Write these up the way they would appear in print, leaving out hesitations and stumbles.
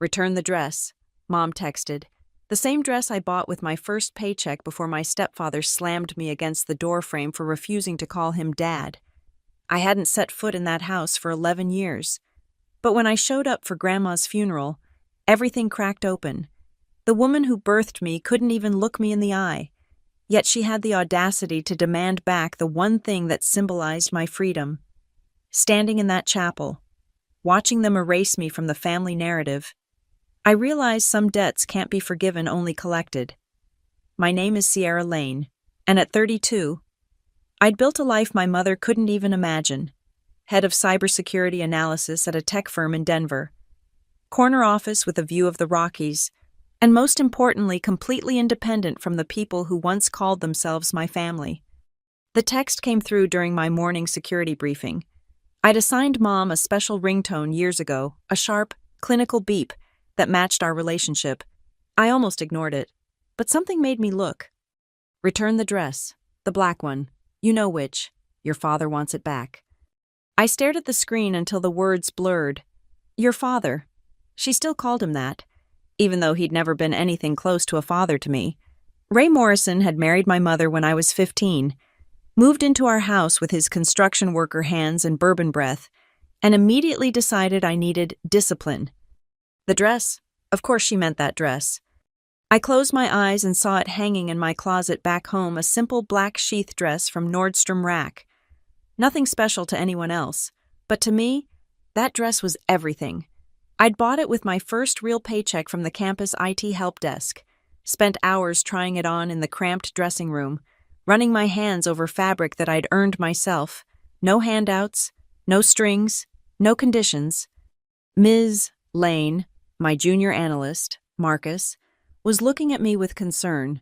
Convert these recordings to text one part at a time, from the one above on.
Return the dress, Mom texted. The same dress I bought with my first paycheck before my stepfather slammed me against the doorframe for refusing to call him Dad. I hadn't set foot in that house for 11 years. But when I showed up for Grandma's funeral, everything cracked open. The woman who birthed me couldn't even look me in the eye, yet she had the audacity to demand back the one thing that symbolized my freedom. Standing in that chapel, watching them erase me from the family narrative, I realized some debts can't be forgiven, only collected. My name is Sierra Lane, and at 32, I'd built a life my mother couldn't even imagine. Head of cybersecurity analysis at a tech firm in Denver, corner office with a view of the Rockies, and most importantly, completely independent from the people who once called themselves my family. The text came through during my morning security briefing. I'd assigned Mom a special ringtone years ago, a sharp, clinical beep that matched our relationship. I almost ignored it, but something made me look. Return the dress, the black one, you know which. Your father wants it back. I stared at the screen until the words blurred. Your father. She still called him that, even though he'd never been anything close to a father to me. Ray Morrison had married my mother when I was 15, moved into our house with his construction worker hands and bourbon breath, and immediately decided I needed discipline. The dress, of course she meant that dress. I closed my eyes and saw it hanging in my closet back home, a simple black sheath dress from Nordstrom Rack. Nothing special to anyone else, but to me, that dress was everything. I'd bought it with my first real paycheck from the campus IT help desk, spent hours trying it on in the cramped dressing room, running my hands over fabric that I'd earned myself. No handouts, no strings, no conditions. Ms. Lane, my junior analyst, Marcus, was looking at me with concern.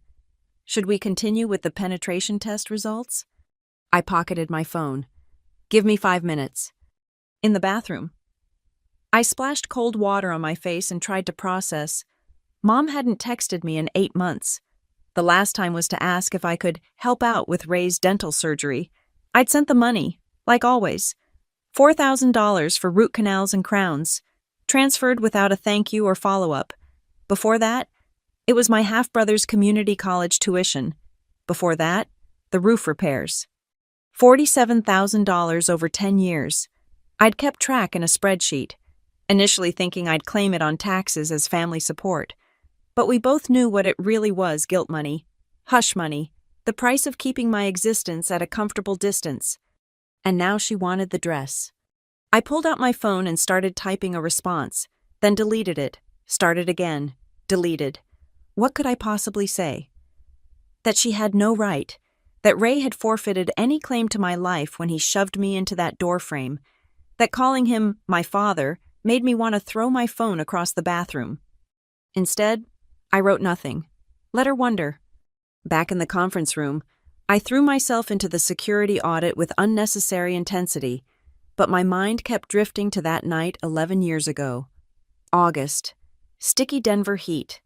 Should we continue with the penetration test results? I pocketed my phone. Give me 5 minutes. In the bathroom. I splashed cold water on my face and tried to process. Mom hadn't texted me in 8 months. The last time was to ask if I could help out with Ray's dental surgery. I'd sent the money, like always. $4,000 for root canals and crowns, transferred without a thank you or follow-up. Before that, it was my half-brother's community college tuition. Before that, the roof repairs. $47,000 over 10 years. I'd kept track in a spreadsheet, initially thinking I'd claim it on taxes as family support. But we both knew what it really was: guilt money, hush money, the price of keeping my existence at a comfortable distance. And now she wanted the dress. I pulled out my phone and started typing a response, then deleted it, started again, deleted. What could I possibly say? That she had no right, that Ray had forfeited any claim to my life when he shoved me into that doorframe, that calling him my father made me want to throw my phone across the bathroom. Instead, I wrote nothing. Let her wonder. Back in the conference room, I threw myself into the security audit with unnecessary intensity, but my mind kept drifting to that night 11 years ago. August. Sticky Denver heat.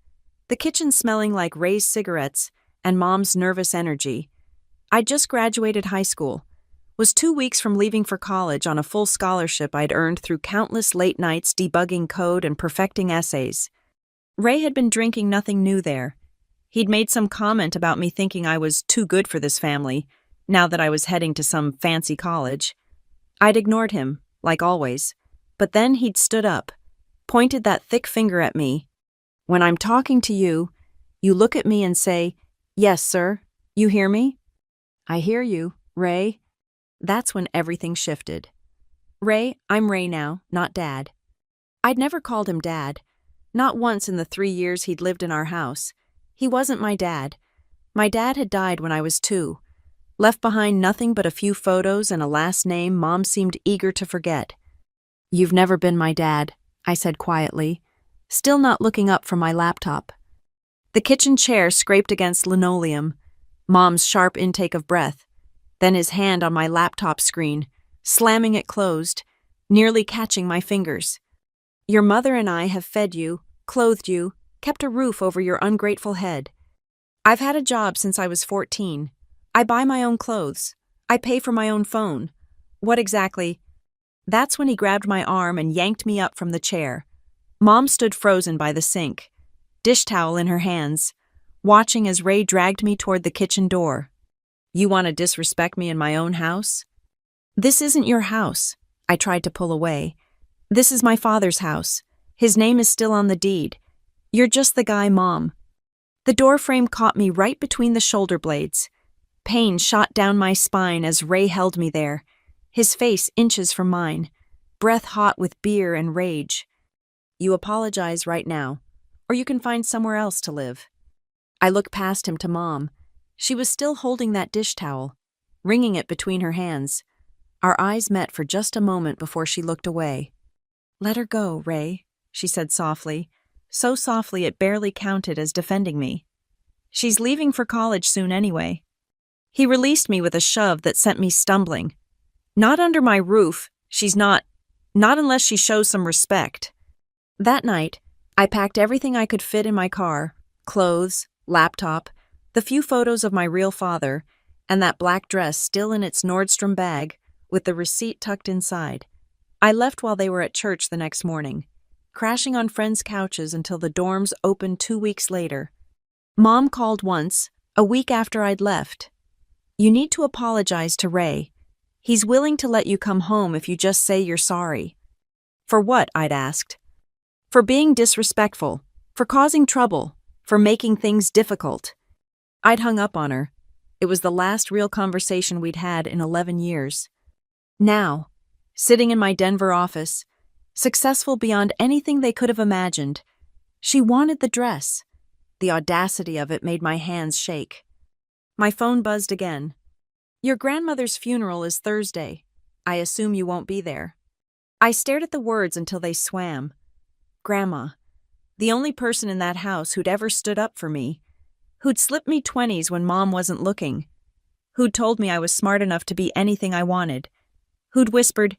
The kitchen smelling like Ray's cigarettes and Mom's nervous energy. I'd just graduated high school, was 2 weeks from leaving for college on a full scholarship I'd earned through countless late nights debugging code and perfecting essays. Ray had been drinking nothing new there. He'd made some comment about me thinking I was too good for this family, now that I was heading to some fancy college. I'd ignored him, like always, but then he'd stood up, pointed that thick finger at me. When I'm talking to you, you look at me and say, "Yes, sir, you hear me?" "I hear you, Ray." That's when everything shifted. "Ray, I'm Ray now, not Dad." I'd never called him Dad. Not once in the 3 years he'd lived in our house. He wasn't my dad. My dad had died when I was 2. Left behind nothing but a few photos and a last name Mom seemed eager to forget. "You've never been my dad," I said quietly, still not looking up from my laptop. The kitchen chair scraped against linoleum, Mom's sharp intake of breath, then his hand on my laptop screen, slamming it closed, nearly catching my fingers. "Your mother and I have fed you, clothed you, kept a roof over your ungrateful head. I've had a job since I was 14. I buy my own clothes. I pay for my own phone. What exactly?" That's when he grabbed my arm and yanked me up from the chair. Mom stood frozen by the sink, dish towel in her hands, watching as Ray dragged me toward the kitchen door. "You want to disrespect me in my own house?" "This isn't your house." I tried to pull away. "This is my father's house. His name is still on the deed. You're just the guy, Mom." The doorframe caught me right between the shoulder blades. Pain shot down my spine as Ray held me there, his face inches from mine, breath hot with beer and rage. "You apologize right now, or you can find somewhere else to live." I looked past him to Mom. She was still holding that dish towel, wringing it between her hands. Our eyes met for just a moment before she looked away. "Let her go, Ray," she said softly, so softly it barely counted as defending me. "She's leaving for college soon anyway." He released me with a shove that sent me stumbling. "Not under my roof, she's not unless she shows some respect." That night, I packed everything I could fit in my car: clothes, laptop, the few photos of my real father, and that black dress still in its Nordstrom bag, with the receipt tucked inside. I left while they were at church the next morning, crashing on friends' couches until the dorms opened 2 weeks later. Mom called once, a week after I'd left. "You need to apologize to Ray. He's willing to let you come home if you just say you're sorry." "For what?" I'd asked. "For being disrespectful, for causing trouble, for making things difficult." I'd hung up on her. It was the last real conversation we'd had in 11 years. Now, sitting in my Denver office, successful beyond anything they could have imagined, she wanted the dress. The audacity of it made my hands shake. My phone buzzed again. "Your grandmother's funeral is Thursday. I assume you won't be there." I stared at the words until they swam. Grandma, the only person in that house who'd ever stood up for me, who'd slipped me 20s when Mom wasn't looking, who'd told me I was smart enough to be anything I wanted, who'd whispered,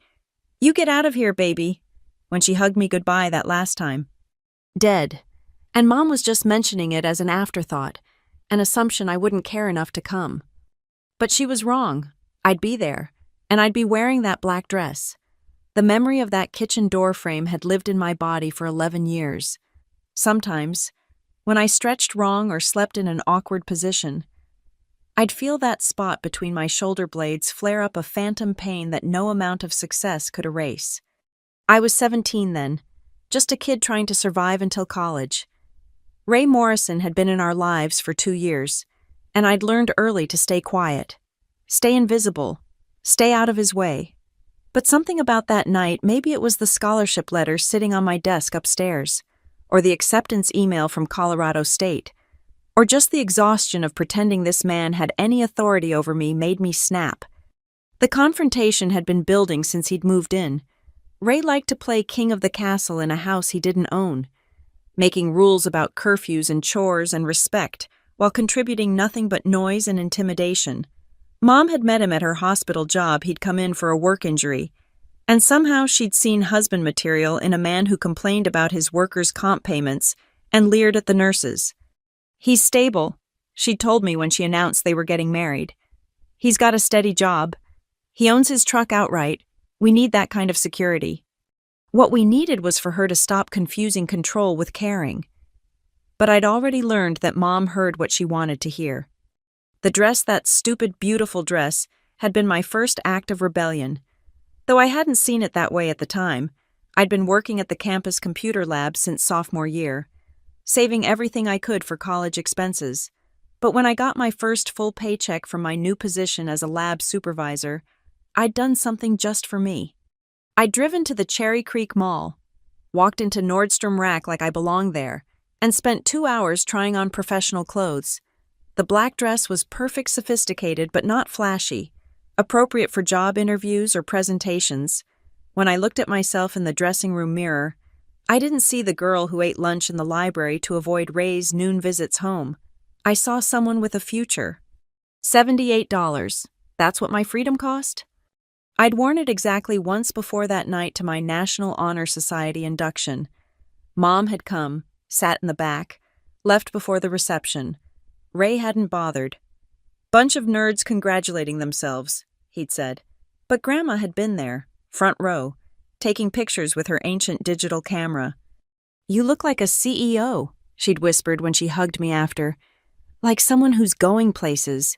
"You get out of here, baby," when she hugged me goodbye that last time. Dead. And Mom was just mentioning it as an afterthought, an assumption I wouldn't care enough to come. But she was wrong. I'd be there, and I'd be wearing that black dress. The memory of that kitchen door frame had lived in my body for 11 years. Sometimes, when I stretched wrong or slept in an awkward position, I'd feel that spot between my shoulder blades flare up a phantom pain that no amount of success could erase. I was 17 then, just a kid trying to survive until college. Ray Morrison had been in our lives for 2 years, and I'd learned early to stay quiet, stay invisible, stay out of his way. But something about that night, maybe it was the scholarship letter sitting on my desk upstairs, or the acceptance email from Colorado State, or just the exhaustion of pretending this man had any authority over me, made me snap. The confrontation had been building since he'd moved in. Ray liked to play king of the castle in a house he didn't own, making rules about curfews and chores and respect, while contributing nothing but noise and intimidation. Mom had met him at her hospital job. He'd come in for a work injury, and somehow she'd seen husband material in a man who complained about his workers' comp payments and leered at the nurses. "He's stable," she'd told me when she announced they were getting married. "He's got a steady job. He owns his truck outright. We need that kind of security." What we needed was for her to stop confusing control with caring. But I'd already learned that Mom heard what she wanted to hear. The dress, that stupid, beautiful dress, had been my first act of rebellion. Though I hadn't seen it that way at the time, I'd been working at the campus computer lab since sophomore year, saving everything I could for college expenses. But when I got my first full paycheck from my new position as a lab supervisor, I'd done something just for me. I'd driven to the Cherry Creek Mall, walked into Nordstrom Rack like I belonged there, and spent 2 hours trying on professional clothes. The black dress was perfect, sophisticated but not flashy, appropriate for job interviews or presentations. When I looked at myself in the dressing room mirror, I didn't see the girl who ate lunch in the library to avoid Ray's noon visits home. I saw someone with a future. $78. That's what my freedom cost? I'd worn it exactly once before that night to my National Honor Society induction. Mom had come, sat in the back, left before the reception. Ray hadn't bothered. "Bunch of nerds congratulating themselves," he'd said. But Grandma had been there, front row, taking pictures with her ancient digital camera. "You look like a CEO," she'd whispered when she hugged me after. "Like someone who's going places."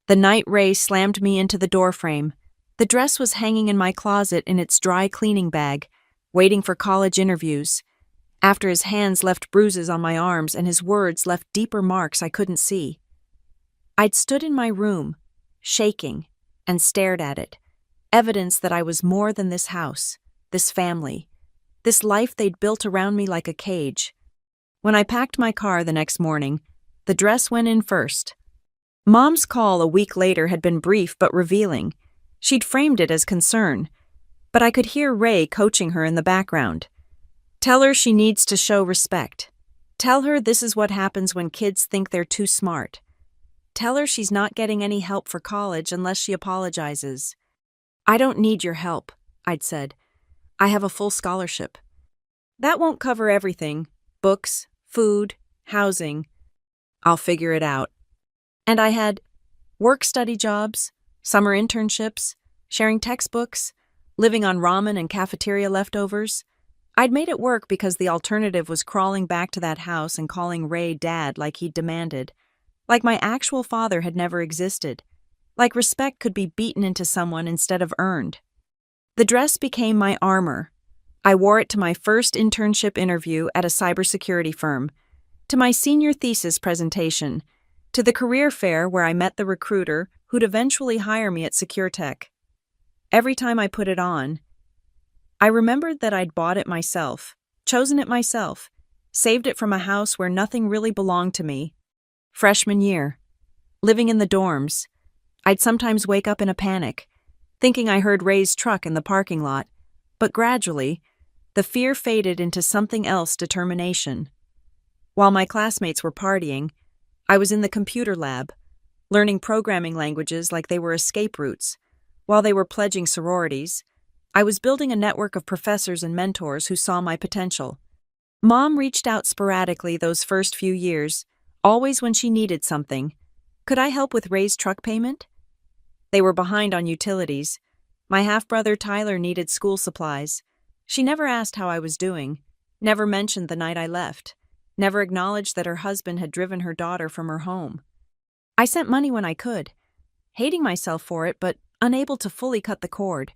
The night Ray slammed me into the doorframe. The dress was hanging in my closet in its dry cleaning bag, waiting for college interviews. After his hands left bruises on my arms and his words left deeper marks I couldn't see. I'd stood in my room, shaking, and stared at it. Evidence that I was more than this house, this family, this life they'd built around me like a cage. When I packed my car the next morning, the dress went in first. Mom's call a week later had been brief but revealing. She'd framed it as concern, but I could hear Ray coaching her in the background. "Tell her she needs to show respect. Tell her this is what happens when kids think they're too smart. Tell her she's not getting any help for college unless she apologizes." "I don't need your help," I'd said. "I have a full scholarship." "That won't cover everything. Books, food, housing. I'll figure it out." And I had work-study jobs, summer internships, sharing textbooks, living on ramen and cafeteria leftovers. I'd made it work because the alternative was crawling back to that house and calling Ray Dad like he'd demanded. Like my actual father had never existed. Like respect could be beaten into someone instead of earned. The dress became my armor. I wore it to my first internship interview at a cybersecurity firm, to my senior thesis presentation, to the career fair where I met the recruiter who'd eventually hire me at SecureTech. Every time I put it on, I remembered that I'd bought it myself, chosen it myself, saved it from a house where nothing really belonged to me. Freshman year, living in the dorms, I'd sometimes wake up in a panic, thinking I heard Ray's truck in the parking lot, but gradually, the fear faded into something else: determination. While my classmates were partying, I was in the computer lab, learning programming languages like they were escape routes. While they were pledging sororities, I was building a network of professors and mentors who saw my potential. Mom reached out sporadically those first few years, always when she needed something. Could I help with Ray's truck payment? They were behind on utilities. My half-brother Tyler needed school supplies. She never asked how I was doing, never mentioned the night I left, never acknowledged that her husband had driven her daughter from her home. I sent money when I could, hating myself for it but unable to fully cut the cord.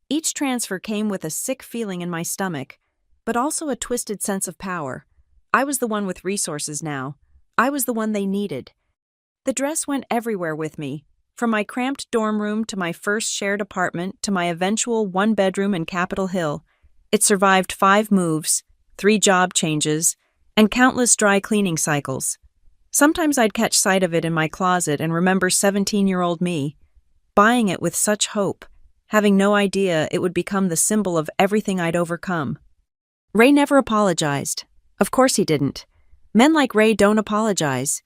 Each transfer came with a sick feeling in my stomach, but also a twisted sense of power. I was the one with resources now. I was the one they needed. The dress went everywhere with me, from my cramped dorm room to my first shared apartment to my eventual one-bedroom in Capitol Hill. It survived 5 moves, 3 job changes, and countless dry cleaning cycles. Sometimes I'd catch sight of it in my closet and remember 17-year-old me, buying it with such hope, having no idea it would become the symbol of everything I'd overcome. Ray never apologized. Of course he didn't. Men like Ray don't apologize.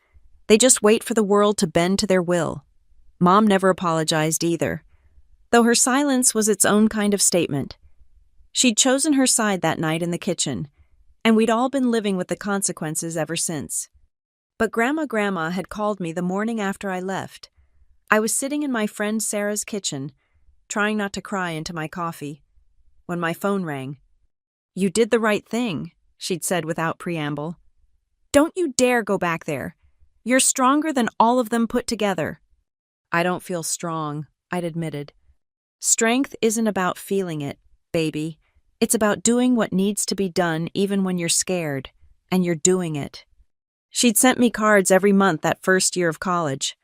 They just wait for the world to bend to their will. Mom never apologized either, though her silence was its own kind of statement. She'd chosen her side that night in the kitchen, and we'd all been living with the consequences ever since. But Grandma had called me the morning after I left. I was sitting in my friend Sarah's kitchen, trying not to cry into my coffee, when my phone rang. "You did the right thing," she'd said without preamble. "Don't you dare go back there. You're stronger than all of them put together." "I don't feel strong," I'd admitted. "Strength isn't about feeling it, baby. It's about doing what needs to be done even when you're scared, and you're doing it." She'd sent me cards every month that first year of college.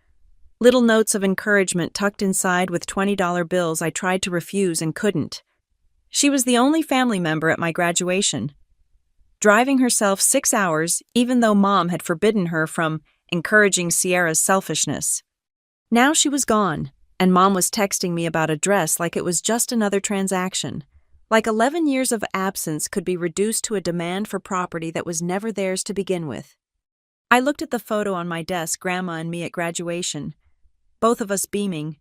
Little notes of encouragement tucked inside with $20 bills I tried to refuse and couldn't. She was the only family member at my graduation, driving herself 6 hours even though Mom had forbidden her from encouraging Sierra's selfishness. Now she was gone, and Mom was texting me about a dress like it was just another transaction, like 11 years of absence could be reduced to a demand for property that was never theirs to begin with. I looked at the photo on my desk, Grandma and me at graduation, both of us beaming,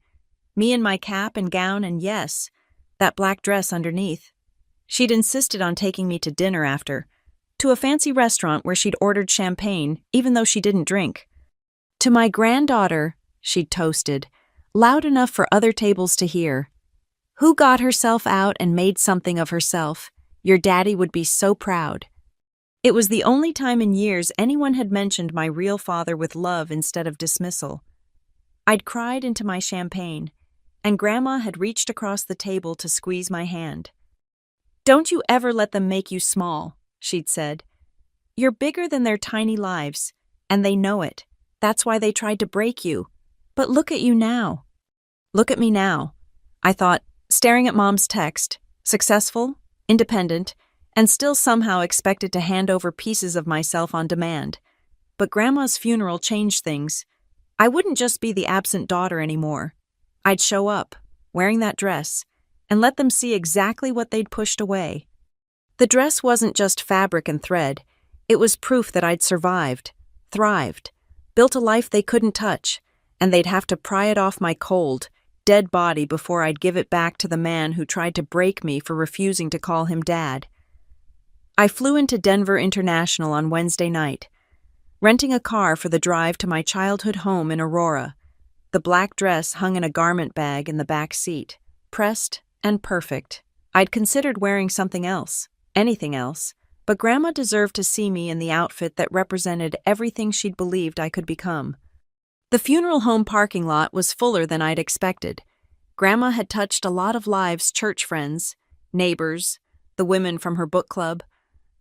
me in my cap and gown and yes, that black dress underneath. She'd insisted on taking me to dinner after, to a fancy restaurant where she'd ordered champagne even though she didn't drink. "To my granddaughter," she'd toasted, loud enough for other tables to hear, "who got herself out and made something of herself. Your daddy would be so proud. It was the only time in years anyone had mentioned my real father with love instead of dismissal. I'd cried into my champagne, and Grandma had reached across the table to squeeze my hand. "Don't you ever let them make you small," she'd said. "You're bigger than their tiny lives, and they know it. That's why they tried to break you. But look at you now." Look at me now, I thought, staring at Mom's text, successful, independent, and still somehow expected to hand over pieces of myself on demand. But Grandma's funeral changed things. I wouldn't just be the absent daughter anymore. I'd show up, wearing that dress, and let them see exactly what they'd pushed away. The dress wasn't just fabric and thread. It was proof that I'd survived, thrived, built a life they couldn't touch, and they'd have to pry it off my cold, dead body before I'd give it back to the man who tried to break me for refusing to call him Dad. I flew into Denver International on Wednesday night, renting a car for the drive to my childhood home in Aurora. The black dress hung in a garment bag in the back seat, pressed and perfect. I'd considered wearing something else, anything else, but Grandma deserved to see me in the outfit that represented everything she'd believed I could become. The funeral home parking lot was fuller than I'd expected. Grandma had touched a lot of lives: church friends, neighbors, the women from her book club.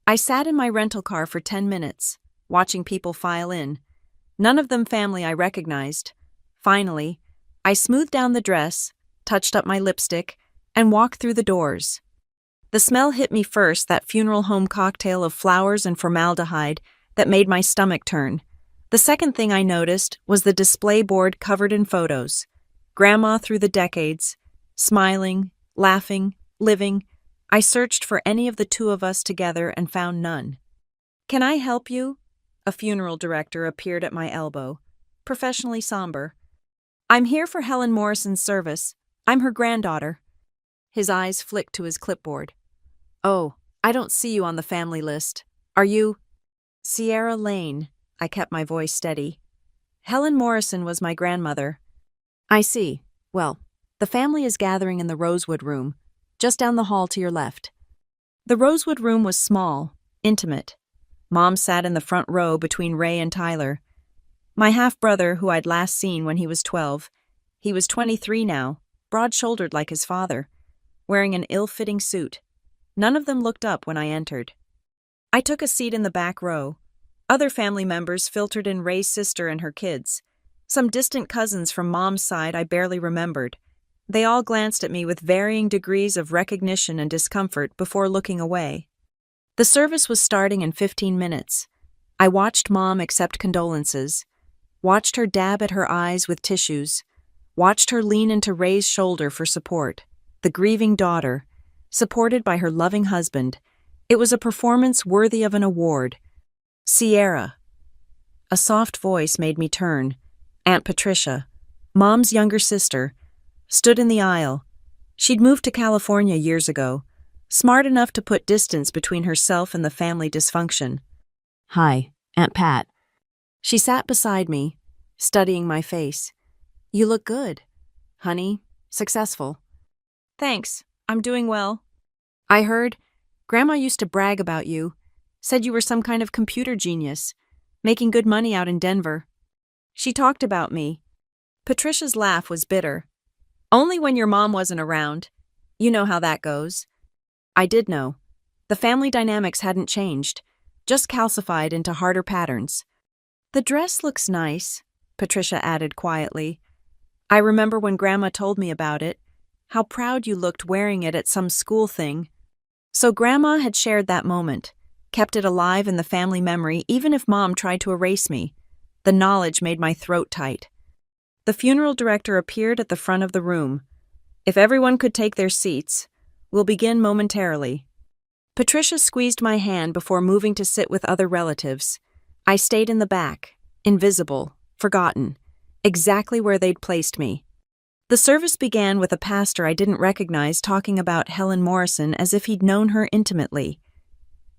I sat in my rental car for 10 minutes, watching people file in. None of them family I recognized. Finally, I smoothed down the dress, touched up my lipstick, and walked through the doors. The smell hit me first, that funeral home cocktail of flowers and formaldehyde that made my stomach turn. The second thing I noticed was the display board covered in photos. Grandma through the decades, smiling, laughing, living. I searched for any of the two of us together and found none. "Can I help you?" A funeral director appeared at my elbow, professionally somber. "I'm here for Helen Morrison's service. I'm her granddaughter." His eyes flicked to his clipboard. "Oh, I don't see you on the family list. Are you—" "Sierra Lane." I kept my voice steady. "Helen Morrison was my grandmother." "I see. Well, the family is gathering in the Rosewood Room, just down the hall to your left." The Rosewood Room was small, intimate. Mom sat in the front row between Ray and Tyler. My half-brother, who I'd last seen when he was 12, he was 23 now, broad-shouldered like his father, wearing an ill-fitting suit. None of them looked up when I entered. I took a seat in the back row. Other family members filtered in: Ray's sister and her kids. Some distant cousins from Mom's side I barely remembered. They all glanced at me with varying degrees of recognition and discomfort before looking away. The service was starting in 15 minutes. I watched Mom accept condolences, watched her dab at her eyes with tissues, watched her lean into Ray's shoulder for support. The grieving daughter, supported by her loving husband. It was a performance worthy of an award. "Sierra." A soft voice made me turn. Aunt Patricia, Mom's younger sister, stood in the aisle. She'd moved to California years ago, smart enough to put distance between herself and the family dysfunction. "Hi, Aunt Pat." She sat beside me, studying my face. "You look good, honey, successful." "Thanks, I'm doing well. I heard Grandma used to brag about you, said you were some kind of computer genius, making good money out in Denver. She talked about me." Patricia's laugh was bitter. "Only when your mom wasn't around. You know how that goes." I did know. The family dynamics hadn't changed, just calcified into harder patterns. "The dress looks nice," Patricia added quietly. "I remember when Grandma told me about it, how proud you looked wearing it at some school thing." So Grandma had shared that moment, kept it alive in the family memory even if Mom tried to erase me. The knowledge made my throat tight. The funeral director appeared at the front of the room. "If everyone could take their seats, we'll begin momentarily." Patricia squeezed my hand before moving to sit with other relatives. I stayed in the back, invisible, forgotten, exactly where they'd placed me. The service began with a pastor I didn't recognize talking about Helen Morrison as if he'd known her intimately.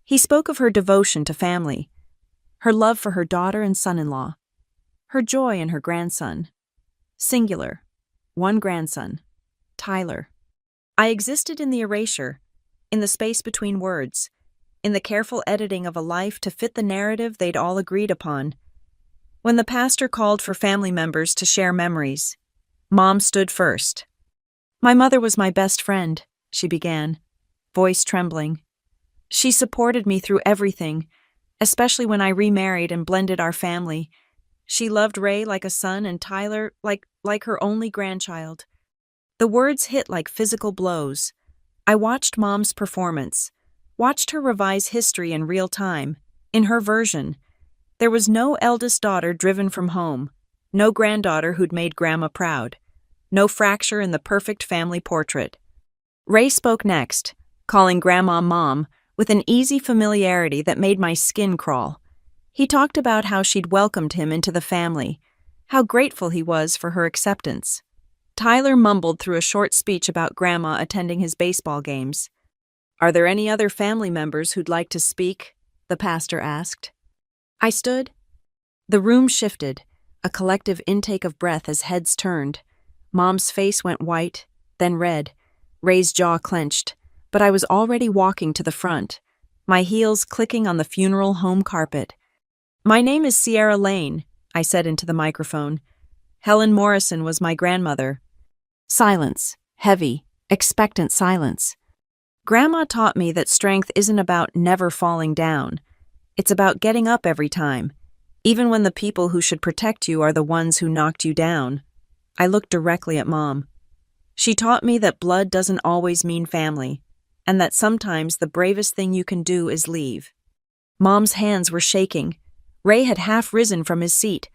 He spoke of her devotion to family, her love for her daughter and son-in-law, her joy in her grandson. Singular. One grandson. Tyler. I existed in the erasure, in the space between words. in the careful editing of a life to fit the narrative they'd all agreed upon. When the pastor called for family members to share memories, Mom stood first. "My mother was my best friend," she began, voice trembling. "She supported me through everything, especially when I remarried and blended our family. She loved Ray like a son and Tyler like her only grandchild." The words hit like physical blows. I watched Mom's performance, watched her revise history in real time, in her version. There was no eldest daughter driven from home, no granddaughter who'd made Grandma proud, no fracture in the perfect family portrait. Ray spoke next, calling Grandma Mom with an easy familiarity that made my skin crawl. He talked about how she'd welcomed him into the family, how grateful he was for her acceptance. Tyler mumbled through a short speech about Grandma attending his baseball games. "Are there any other family members who'd like to speak?" the pastor asked. I stood. The room shifted, a collective intake of breath as heads turned. Mom's face went white, then red. Ray's jaw clenched, but I was already walking to the front, my heels clicking on the funeral home carpet. "My name is Sierra Lane," I said into the microphone. "Helen Morrison was my grandmother." Silence, heavy, expectant silence. Grandma taught me that strength isn't about never falling down. It's about getting up every time, even when the people who should protect you are the ones who knocked you down. I looked directly at Mom. She taught me that blood doesn't always mean family, and that sometimes the bravest thing you can do is leave. Mom's hands were shaking. Ray had half risen from his seat.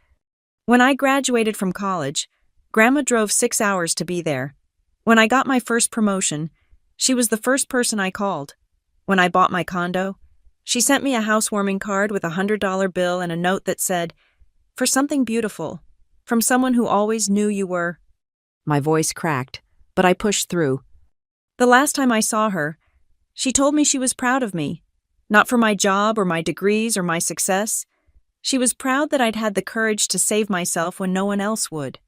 "When I graduated from college, Grandma drove 6 hours to be there. When I got my first promotion, she was the first person I called. When I bought my condo, she sent me a housewarming card with a $100 bill and a note that said, 'For something beautiful, from someone who always knew you were.'" My voice cracked, but I pushed through. "The last time I saw her, she told me she was proud of me, not for my job or my degrees or my success. She was proud that I'd had the courage to save myself when no one else would."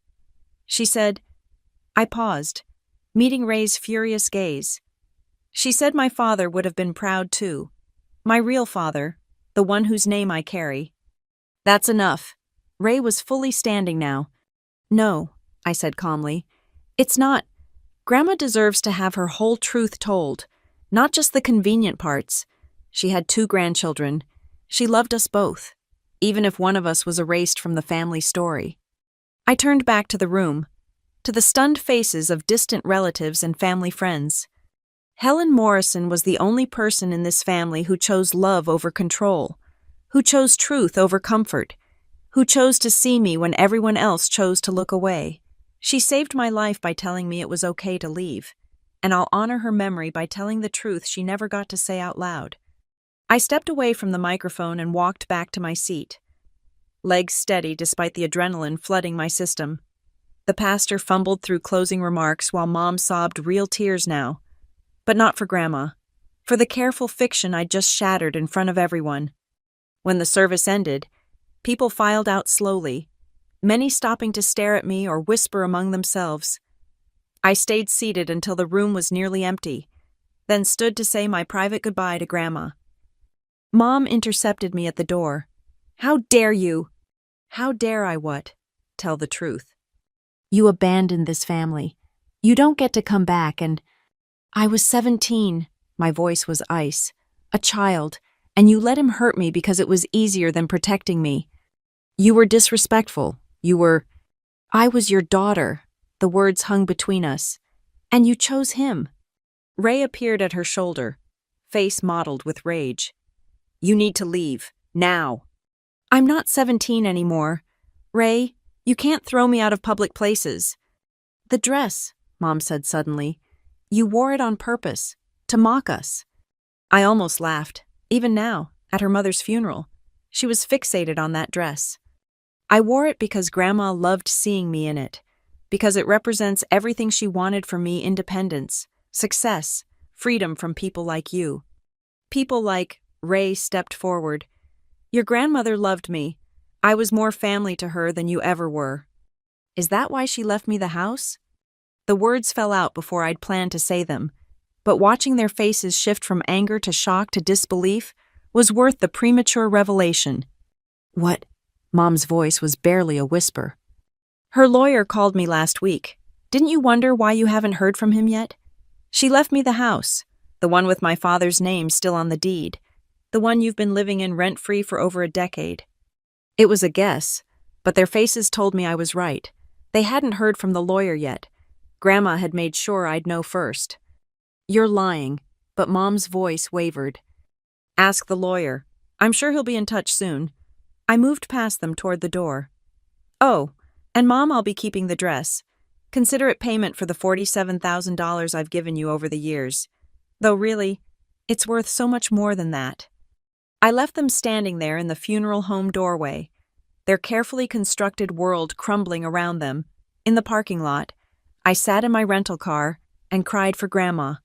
She said, I paused, meeting Ray's furious gaze. "She said my father would have been proud too. My real father, the one whose name I carry." "That's enough." Ray was fully standing now. "No," I said calmly. "It's not. Grandma deserves to have her whole truth told, not just the convenient parts. She had 2 grandchildren. She loved us both, even if one of us was erased from the family story." I turned back to the room, to the stunned faces of distant relatives and family friends. Helen Morrison was the only person in this family who chose love over control, who chose truth over comfort, who chose to see me when everyone else chose to look away. She saved my life by telling me it was okay to leave, and I'll honor her memory by telling the truth she never got to say out loud. I stepped away from the microphone and walked back to my seat, legs steady despite the adrenaline flooding my system. The pastor fumbled through closing remarks while Mom sobbed real tears now. But not for Grandma, for the careful fiction I'd just shattered in front of everyone. When the service ended, people filed out slowly, many stopping to stare at me or whisper among themselves. I stayed seated until the room was nearly empty, then stood to say my private goodbye to Grandma. Mom intercepted me at the door. "How dare you?" "How dare I what?" "Tell the truth. You abandoned this family. You don't get to come back and—" "I was 17, my voice was ice, a child, and you let him hurt me because it was easier than protecting me. You were disrespectful. I was your daughter," the words hung between us, "and you chose him." Ray appeared at her shoulder, face mottled with rage. "You need to leave, now." "I'm not 17 anymore. Ray, you can't throw me out of public places." "The dress," Mom said suddenly. "You wore it on purpose, to mock us." I almost laughed, even now, at her mother's funeral. She was fixated on that dress. "I wore it because Grandma loved seeing me in it, because it represents everything she wanted for me: independence, success, freedom from people like you. People like—" Ray stepped forward. "Your grandmother loved me. I was more family to her than you ever were." "Is that why she left me the house?" The words fell out before I'd planned to say them. but watching their faces shift from anger to shock to disbelief was worth the premature revelation. "What?" Mom's voice was barely a whisper. "Her lawyer called me last week. Didn't you wonder why you haven't heard from him yet? She left me the house, the one with my father's name still on the deed, the one you've been living in rent-free for over a decade." It was a guess, but their faces told me I was right. They hadn't heard from the lawyer yet. Grandma had made sure I'd know first. "You're lying," but Mom's voice wavered. "Ask the lawyer. I'm sure he'll be in touch soon." I moved past them toward the door. "Oh, and Mom, I'll be keeping the dress. Consider it payment for the $47,000 I've given you over the years. Though really, it's worth so much more than that." I left them standing there in the funeral home doorway, their carefully constructed world crumbling around them. In the parking lot, I sat in my rental car and cried for Grandma,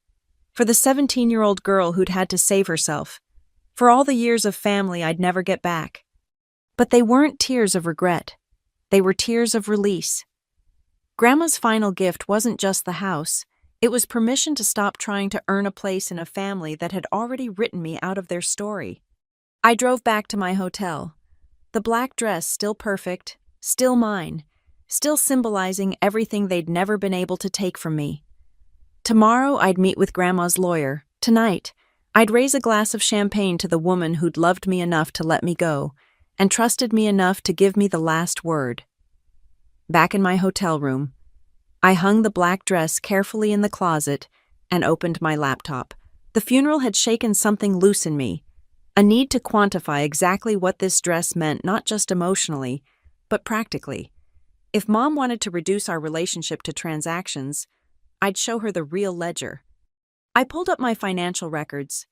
for the 17-year-old girl who'd had to save herself, for all the years of family I'd never get back. But they weren't tears of regret. They were tears of release. Grandma's final gift wasn't just the house. It was permission to stop trying to earn a place in a family that had already written me out of their story. I drove back to my hotel. The black dress still perfect, still mine, still symbolizing everything they'd never been able to take from me. Tomorrow I'd meet with Grandma's lawyer. Tonight, I'd raise a glass of champagne to the woman who'd loved me enough to let me go, and trusted me enough to give me the last word. Back in my hotel room, I hung the black dress carefully in the closet and opened my laptop. The funeral had shaken something loose in me, a need to quantify exactly what this dress meant, not just emotionally, but practically. If Mom wanted to reduce our relationship to transactions, I'd show her the real ledger. I pulled up my financial records,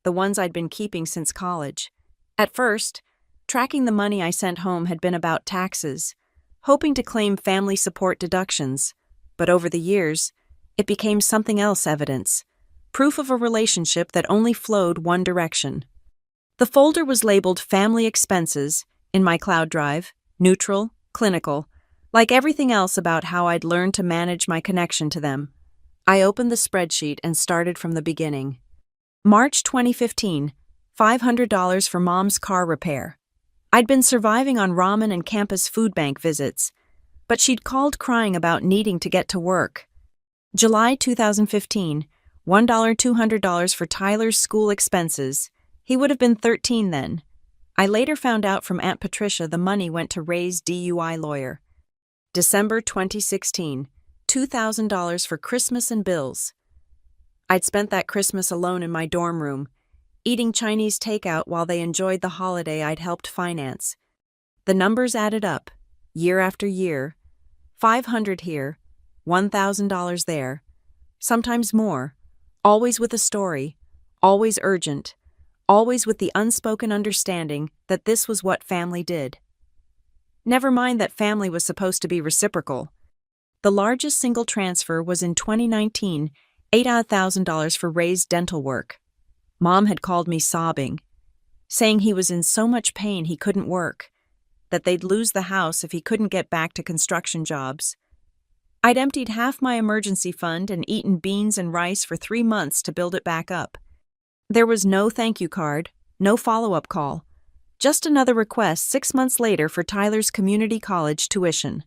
the ones I'd been keeping since college. At first, tracking the money I sent home had been about taxes, hoping to claim family support deductions, but over the years, it became something else: evidence, proof of a relationship that only flowed one direction. The folder was labeled Family Expenses in my cloud drive, neutral, clinical, like everything else about how I'd learned to manage my connection to them. I opened the spreadsheet and started from the beginning. March 2015, $500 for Mom's car repair. I'd been surviving on ramen and campus food bank visits, but she'd called crying about needing to get to work. July 2015, $200 for Tyler's school expenses. He would have been 13 then. I later found out from Aunt Patricia the money went to Ray's DUI lawyer. December 2016, $2,000 for Christmas and bills. I'd spent that Christmas alone in my dorm room, eating Chinese takeout while they enjoyed the holiday I'd helped finance. The numbers added up, year after year. $500 here, $1,000 there, sometimes more, always with a story, always urgent, always with the unspoken understanding that this was what family did. Never mind that family was supposed to be reciprocal. The largest single transfer was in 2019, $8,000 for Ray's dental work. Mom had called me sobbing, saying he was in so much pain he couldn't work, that they'd lose the house if he couldn't get back to construction jobs. I'd emptied half my emergency fund and eaten beans and rice for 3 months to build it back up. There was no thank you card, no follow-up call, just another request 6 months later for Tyler's community college tuition.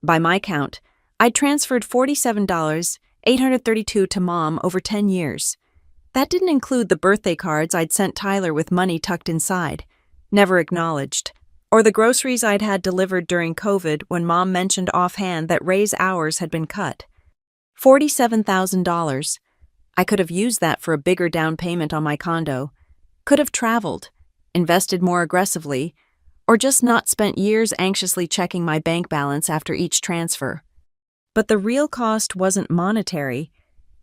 By my count, I'd transferred $47,832 to Mom over 10 years. That didn't include the birthday cards I'd sent Tyler with money tucked inside, never acknowledged, or the groceries I'd had delivered during COVID when Mom mentioned offhand that Ray's hours had been cut. $47,000. I could have used that for a bigger down payment on my condo, could have traveled, invested more aggressively, or just not spent years anxiously checking my bank balance after each transfer. But the real cost wasn't monetary.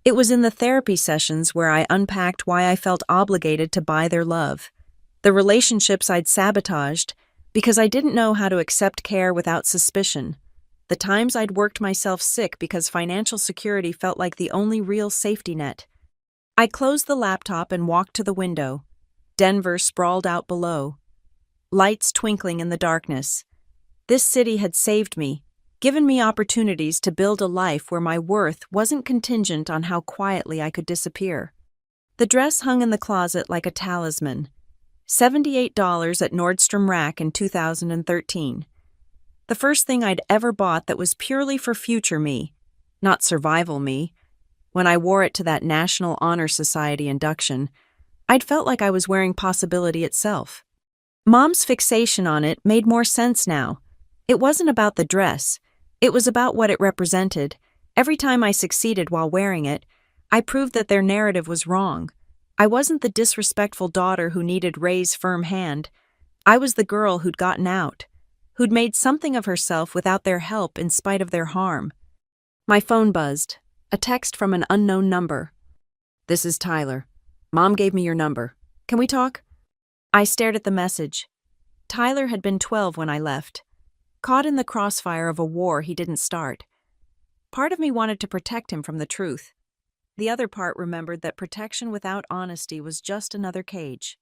It was in the therapy sessions where I unpacked why I felt obligated to buy their love, the relationships I'd sabotaged because I didn't know how to accept care without suspicion, the times I'd worked myself sick because financial security felt like the only real safety net. I closed the laptop and walked to the window. Denver sprawled out below, lights twinkling in the darkness. This city had saved me, given me opportunities to build a life where my worth wasn't contingent on how quietly I could disappear. The dress hung in the closet like a talisman. $78 at Nordstrom Rack in 2013. The first thing I'd ever bought that was purely for future me, not survival me. When I wore it to that National Honor Society induction, I'd felt like I was wearing possibility itself. Mom's fixation on it made more sense now. It wasn't about the dress. It was about what it represented. Every time I succeeded while wearing it, I proved that their narrative was wrong. I wasn't the disrespectful daughter who needed Ray's firm hand. I was the girl who'd gotten out, who'd made something of herself without their help in spite of their harm. My phone buzzed. A text from an unknown number. "This is Tyler. Mom gave me your number. Can we talk?" I stared at the message. Tyler had been 12 when I left, caught in the crossfire of a war he didn't start. Part of me wanted to protect him from the truth. The other part remembered that protection without honesty was just another cage.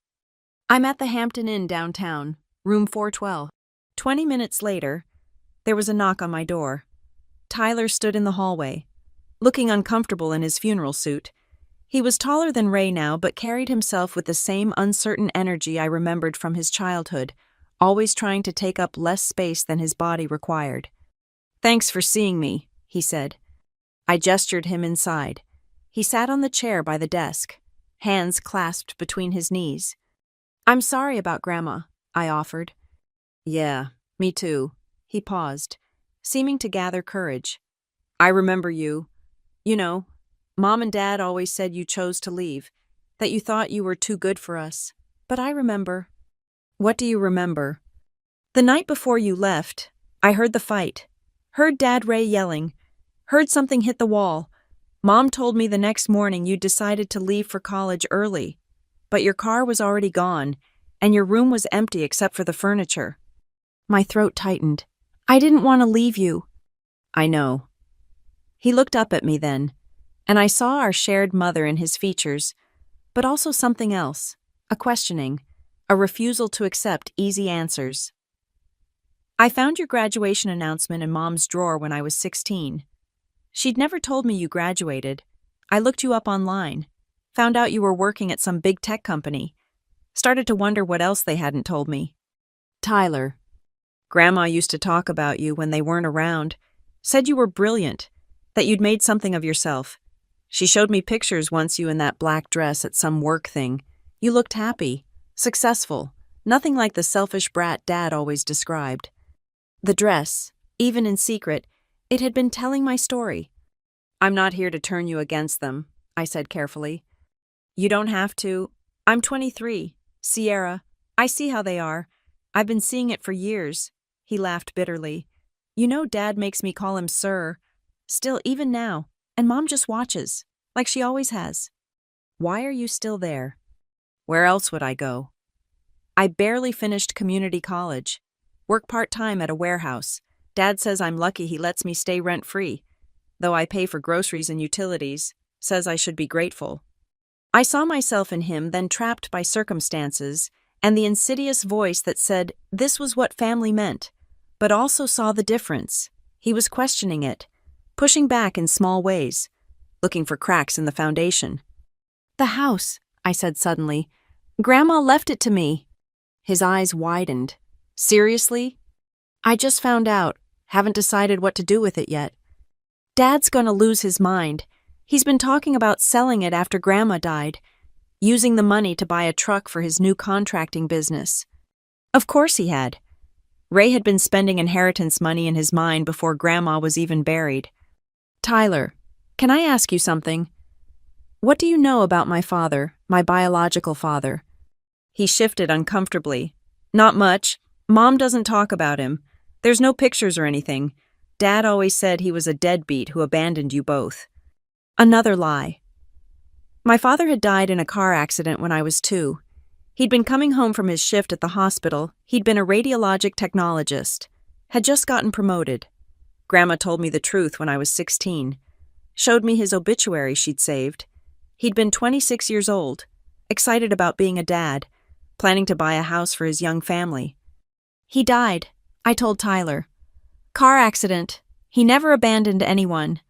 I'm at the Hampton Inn downtown, room 412. 20 minutes later, there was a knock on my door. Tyler stood in the hallway, looking uncomfortable in his funeral suit. He was taller than Ray now, but carried himself with the same uncertain energy I remembered from his childhood, always trying to take up less space than his body required. "Thanks for seeing me," he said. I gestured him inside. He sat on the chair by the desk, hands clasped between his knees. "I'm sorry about Grandma," I offered. "Yeah, me too." He paused, seeming to gather courage. "I remember you. You know, Mom and Dad always said you chose to leave, that you thought you were too good for us. But I remember." "What do you remember?" "The night before you left, I heard the fight. Heard Dad Ray yelling. Heard something hit the wall. Mom told me the next morning you decided to leave for college early. But your car was already gone, and your room was empty except for the furniture." My throat tightened. "I didn't want to leave you." "I know." He looked up at me then, and I saw our shared mother in his features, but also something else, a questioning, a refusal to accept easy answers. "I found your graduation announcement in Mom's drawer when I was 16. She'd never told me you graduated. I looked you up online, found out you were working at some big tech company. Started to wonder what else they hadn't told me." "Tyler, Grandma used to talk about you when they weren't around, said you were brilliant, that you'd made something of yourself. She showed me pictures once you in that black dress at some work thing. You looked happy, successful, nothing like the selfish brat Dad always described." The dress, even in secret, it had been telling my story. "I'm not here to turn you against them," I said carefully. "You don't have to. I'm 23. Sierra, I see how they are. I've been seeing it for years." He laughed bitterly. "You know Dad makes me call him sir. Still, even now, and Mom just watches, like she always has." "Why are you still there?" "Where else would I go?" "I barely finished community college. Work part-time at a warehouse. Dad says I'm lucky he lets me stay rent-free, though I pay for groceries and utilities, says I should be grateful." I saw myself in him then trapped by circumstances and the insidious voice that said this was what family meant, but also saw the difference. He was questioning it, pushing back in small ways, looking for cracks in the foundation. "The house," I said suddenly. "Grandma left it to me." His eyes widened. "Seriously?" "I just found out. Haven't decided what to do with it yet. Dad's gonna lose his mind. He's been talking about selling it after Grandma died, using the money to buy a truck for his new contracting business." Of course he had. Ray had been spending inheritance money in his mind before Grandma was even buried. "Tyler, can I ask you something? What do you know about my father, my biological father?" He shifted uncomfortably. "Not much. Mom doesn't talk about him. There's no pictures or anything. Dad always said he was a deadbeat who abandoned you both." Another lie. My father had died in a car accident when I was 2. He'd been coming home from his shift at the hospital. He'd been a radiologic technologist, had just gotten promoted. Grandma told me the truth when I was 16. Showed me his obituary she'd saved. He'd been 26 years old, excited about being a dad, planning to buy a house for his young family. "He died," I told Tyler. "Car accident. He never abandoned anyone.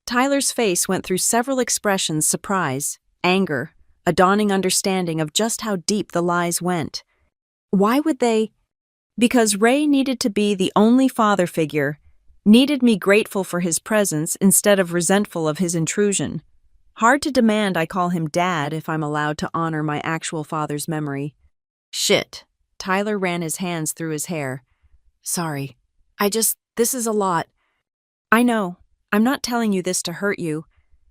Tyler's face went through several expressions: surprise, anger, a dawning understanding of just how deep the lies went. Why would they? Because Ray needed to be the only father figure, needed me grateful for his presence instead of resentful of his intrusion. Hard to demand I call him Dad if I'm allowed to honor my actual father's memory. Shit. Tyler ran his hands through his hair. Sorry. This is a lot. I know. I'm not telling you this to hurt you,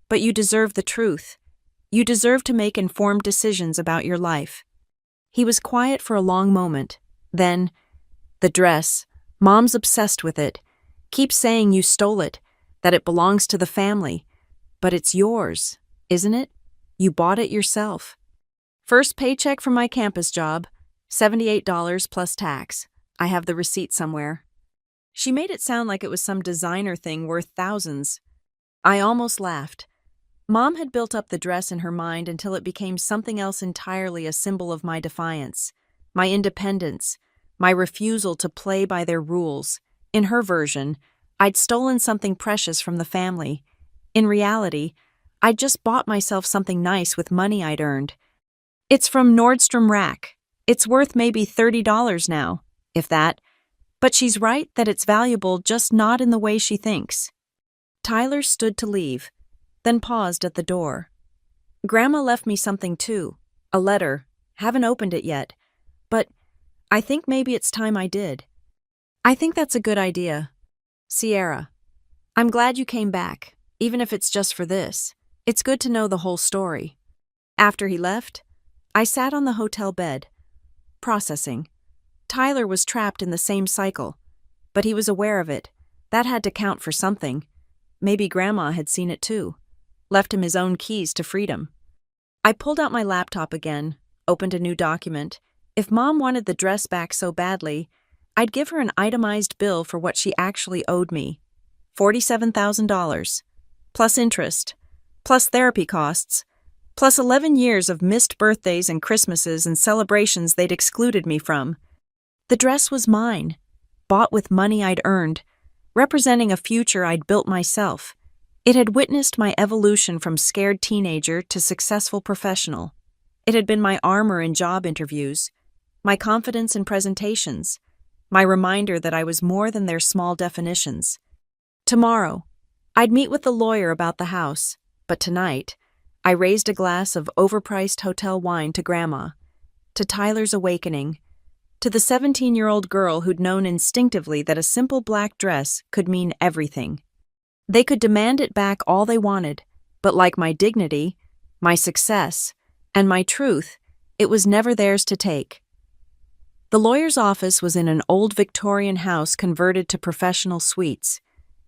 but you deserve the truth. You deserve to make informed decisions about your life. He was quiet for a long moment. Then, the dress. Mom's obsessed with it. Keeps saying you stole it, that it belongs to the family. But it's yours, isn't it? You bought it yourself. First paycheck from my campus job, $78 plus tax. I have the receipt somewhere. She made it sound like it was some designer thing worth thousands. I almost laughed. Mom had built up the dress in her mind until it became something else entirely, a symbol of my defiance, my independence, my refusal to play by their rules. In her version, I'd stolen something precious from the family. In reality, I'd just bought myself something nice with money I'd earned. It's from Nordstrom Rack. It's worth maybe $30 now, if that. But she's right that it's valuable, just not in the way she thinks. Tyler stood to leave, then paused at the door. Grandma left me something too, a letter. Haven't opened it yet, but I think maybe it's time I did. I think that's a good idea. Sierra, I'm glad you came back, even if it's just for this. It's good to know the whole story. After he left, I sat on the hotel bed, processing. Tyler was trapped in the same cycle, but he was aware of it. That had to count for something. Maybe Grandma had seen it too, left him his own keys to freedom. I pulled out my laptop again, opened a new document. If Mom wanted the dress back so badly, I'd give her an itemized bill for what she actually owed me. $47,000, plus interest, plus therapy costs, plus 11 years of missed birthdays and Christmases and celebrations they'd excluded me from. The dress was mine, bought with money I'd earned, representing a future I'd built myself. It had witnessed my evolution from scared teenager to successful professional. It had been my armor in job interviews, my confidence in presentations, my reminder that I was more than their small definitions. Tomorrow, I'd meet with the lawyer about the house, but tonight, I raised a glass of overpriced hotel wine to Grandma, to Tyler's awakening, to the 17-year-old girl who'd known instinctively that a simple black dress could mean everything. They could demand it back all they wanted, but like my dignity, my success, and my truth, it was never theirs to take. The lawyer's office was in an old Victorian house converted to professional suites,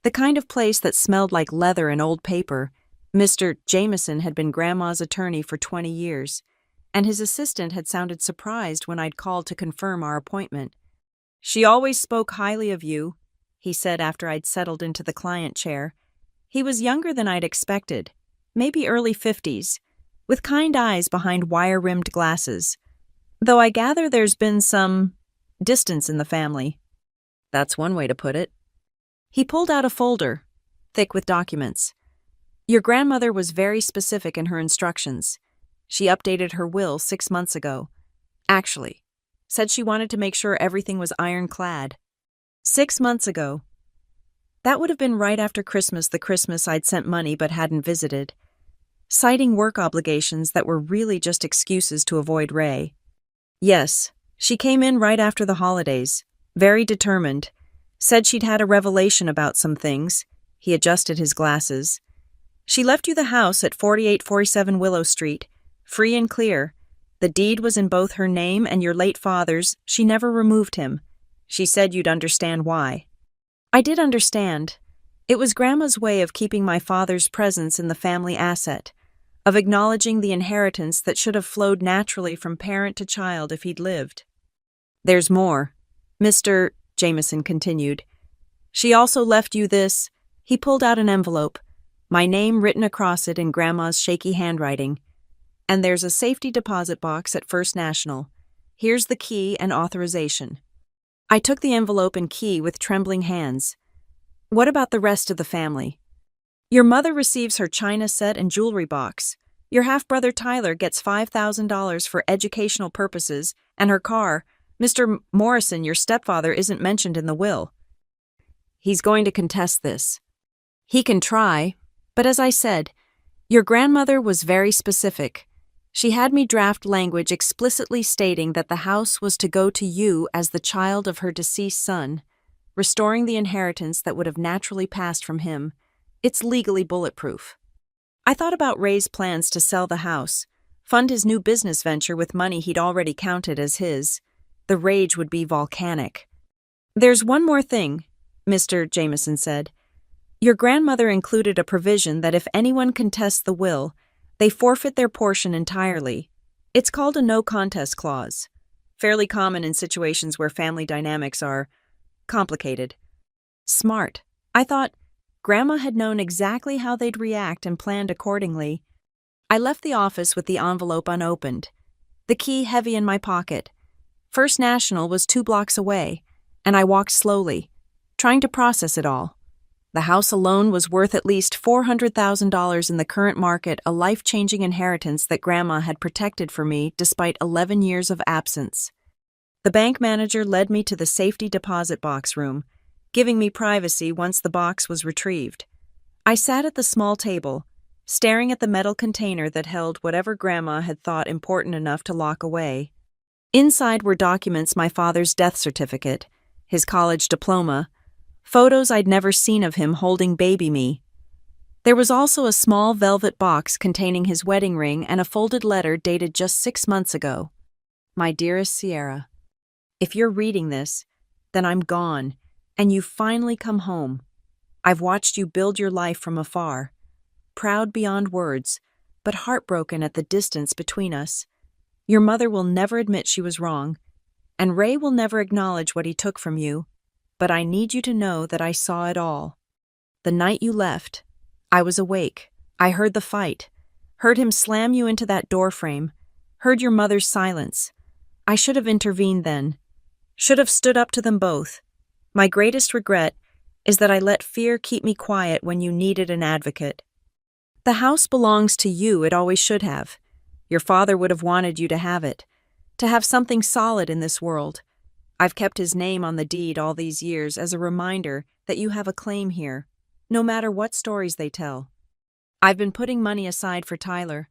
the kind of place that smelled like leather and old paper. Mr. Jameson had been Grandma's attorney for 20 years, and his assistant had sounded surprised when I'd called to confirm our appointment. She always spoke highly of you, he said after I'd settled into the client chair. He was younger than I'd expected, maybe early 50s, with kind eyes behind wire-rimmed glasses. Though I gather there's been some distance in the family. That's one way to put it. He pulled out a folder, thick with documents. Your grandmother was very specific in her instructions. She updated her will 6 months ago. Actually, said she wanted to make sure everything was ironclad. 6 months ago. That would have been right after Christmas, the Christmas I'd sent money but hadn't visited, citing work obligations that were really just excuses to avoid Ray. Yes, she came in right after the holidays, very determined, said she'd had a revelation about some things. He adjusted his glasses. She left you the house at 4847 Willow Street, free and clear. The deed was in both her name and your late father's. She never removed him. She said you'd understand why. I did understand. It was Grandma's way of keeping my father's presence in the family asset, of acknowledging the inheritance that should have flowed naturally from parent to child if he'd lived. There's more, Mr. Jameson continued. She also left you this. He pulled out an envelope, my name written across it in Grandma's shaky handwriting. And there's a safety deposit box at First National. Here's the key and authorization. I took the envelope and key with trembling hands. What about the rest of the family? Your mother receives her china set and jewelry box. Your half-brother Tyler gets $5,000 for educational purposes, and her car. Mr. Morrison, your stepfather, isn't mentioned in the will. He's going to contest this. He can try, but as I said, your grandmother was very specific. She had me draft language explicitly stating that the house was to go to you as the child of her deceased son, restoring the inheritance that would have naturally passed from him. It's legally bulletproof. I thought about Ray's plans to sell the house, fund his new business venture with money he'd already counted as his. The rage would be volcanic. There's one more thing, Mr. Jameson said. Your grandmother included a provision that if anyone contests the will, they forfeit their portion entirely. It's called a no-contest clause, fairly common in situations where family dynamics are complicated. Smart. I thought Grandma had known exactly how they'd react and planned accordingly. I left the office with the envelope unopened, the key heavy in my pocket. First National was 2 blocks away, and I walked slowly, trying to process it all. The house alone was worth at least $400,000 in the current market, a life-changing inheritance that Grandma had protected for me despite 11 years of absence. The bank manager led me to the safety deposit box room, giving me privacy once the box was retrieved. I sat at the small table, staring at the metal container that held whatever Grandma had thought important enough to lock away. Inside were documents: my father's death certificate, his college diploma, photos I'd never seen of him holding baby me. There was also a small velvet box containing his wedding ring and a folded letter dated just 6 months ago. My dearest Sierra, if you're reading this, then I'm gone, and you've finally come home. I've watched you build your life from afar, proud beyond words, but heartbroken at the distance between us. Your mother will never admit she was wrong, and Ray will never acknowledge what he took from you, but I need you to know that I saw it all. The night you left, I was awake. I heard the fight, heard him slam you into that doorframe, heard your mother's silence. I should have intervened then, should have stood up to them both. My greatest regret is that I let fear keep me quiet when you needed an advocate. The house belongs to you, it always should have. Your father would have wanted you to have it, to have something solid in this world. I've kept his name on the deed all these years as a reminder that you have a claim here, no matter what stories they tell. I've been putting money aside for Tyler,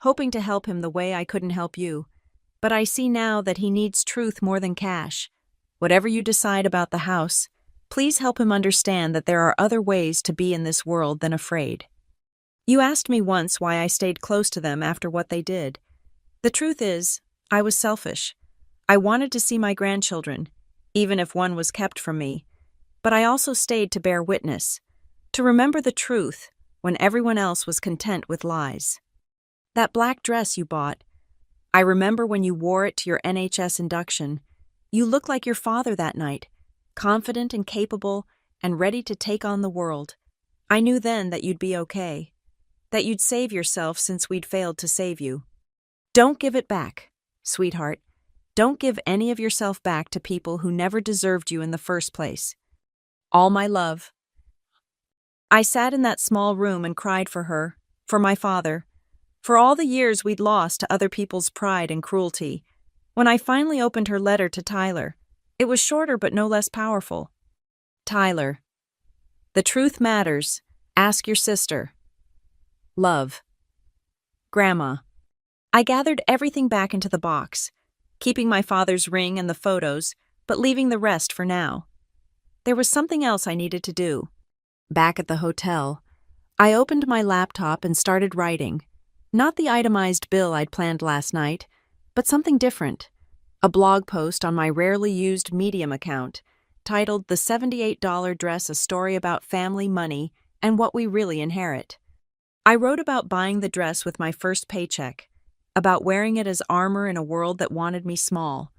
hoping to help him the way I couldn't help you, but I see now that he needs truth more than cash. Whatever you decide about the house, please help him understand that there are other ways to be in this world than afraid. You asked me once why I stayed close to them after what they did. The truth is, I was selfish. I wanted to see my grandchildren, even if one was kept from me. But I also stayed to bear witness, to remember the truth when everyone else was content with lies. That black dress you bought, I remember when you wore it to your NHS induction. You looked like your father that night, confident and capable and ready to take on the world. I knew then that you'd be okay, that you'd save yourself since we'd failed to save you. Don't give it back, sweetheart. Don't give any of yourself back to people who never deserved you in the first place. All my love. I sat in that small room and cried for her, for my father, for all the years we'd lost to other people's pride and cruelty. When I finally opened her letter to Tyler, it was shorter but no less powerful. Tyler, the truth matters. Ask your sister. Love. Grandma. I gathered everything back into the box, keeping my father's ring and the photos, but leaving the rest for now. There was something else I needed to do. Back at the hotel, I opened my laptop and started writing. Not the itemized bill I'd planned last night, but something different. A blog post on my rarely used Medium account, titled "The $78 Dress: A Story About Family, Money, and What We Really Inherit." I wrote about buying the dress with my first paycheck, about wearing it as armor in a world that wanted me small,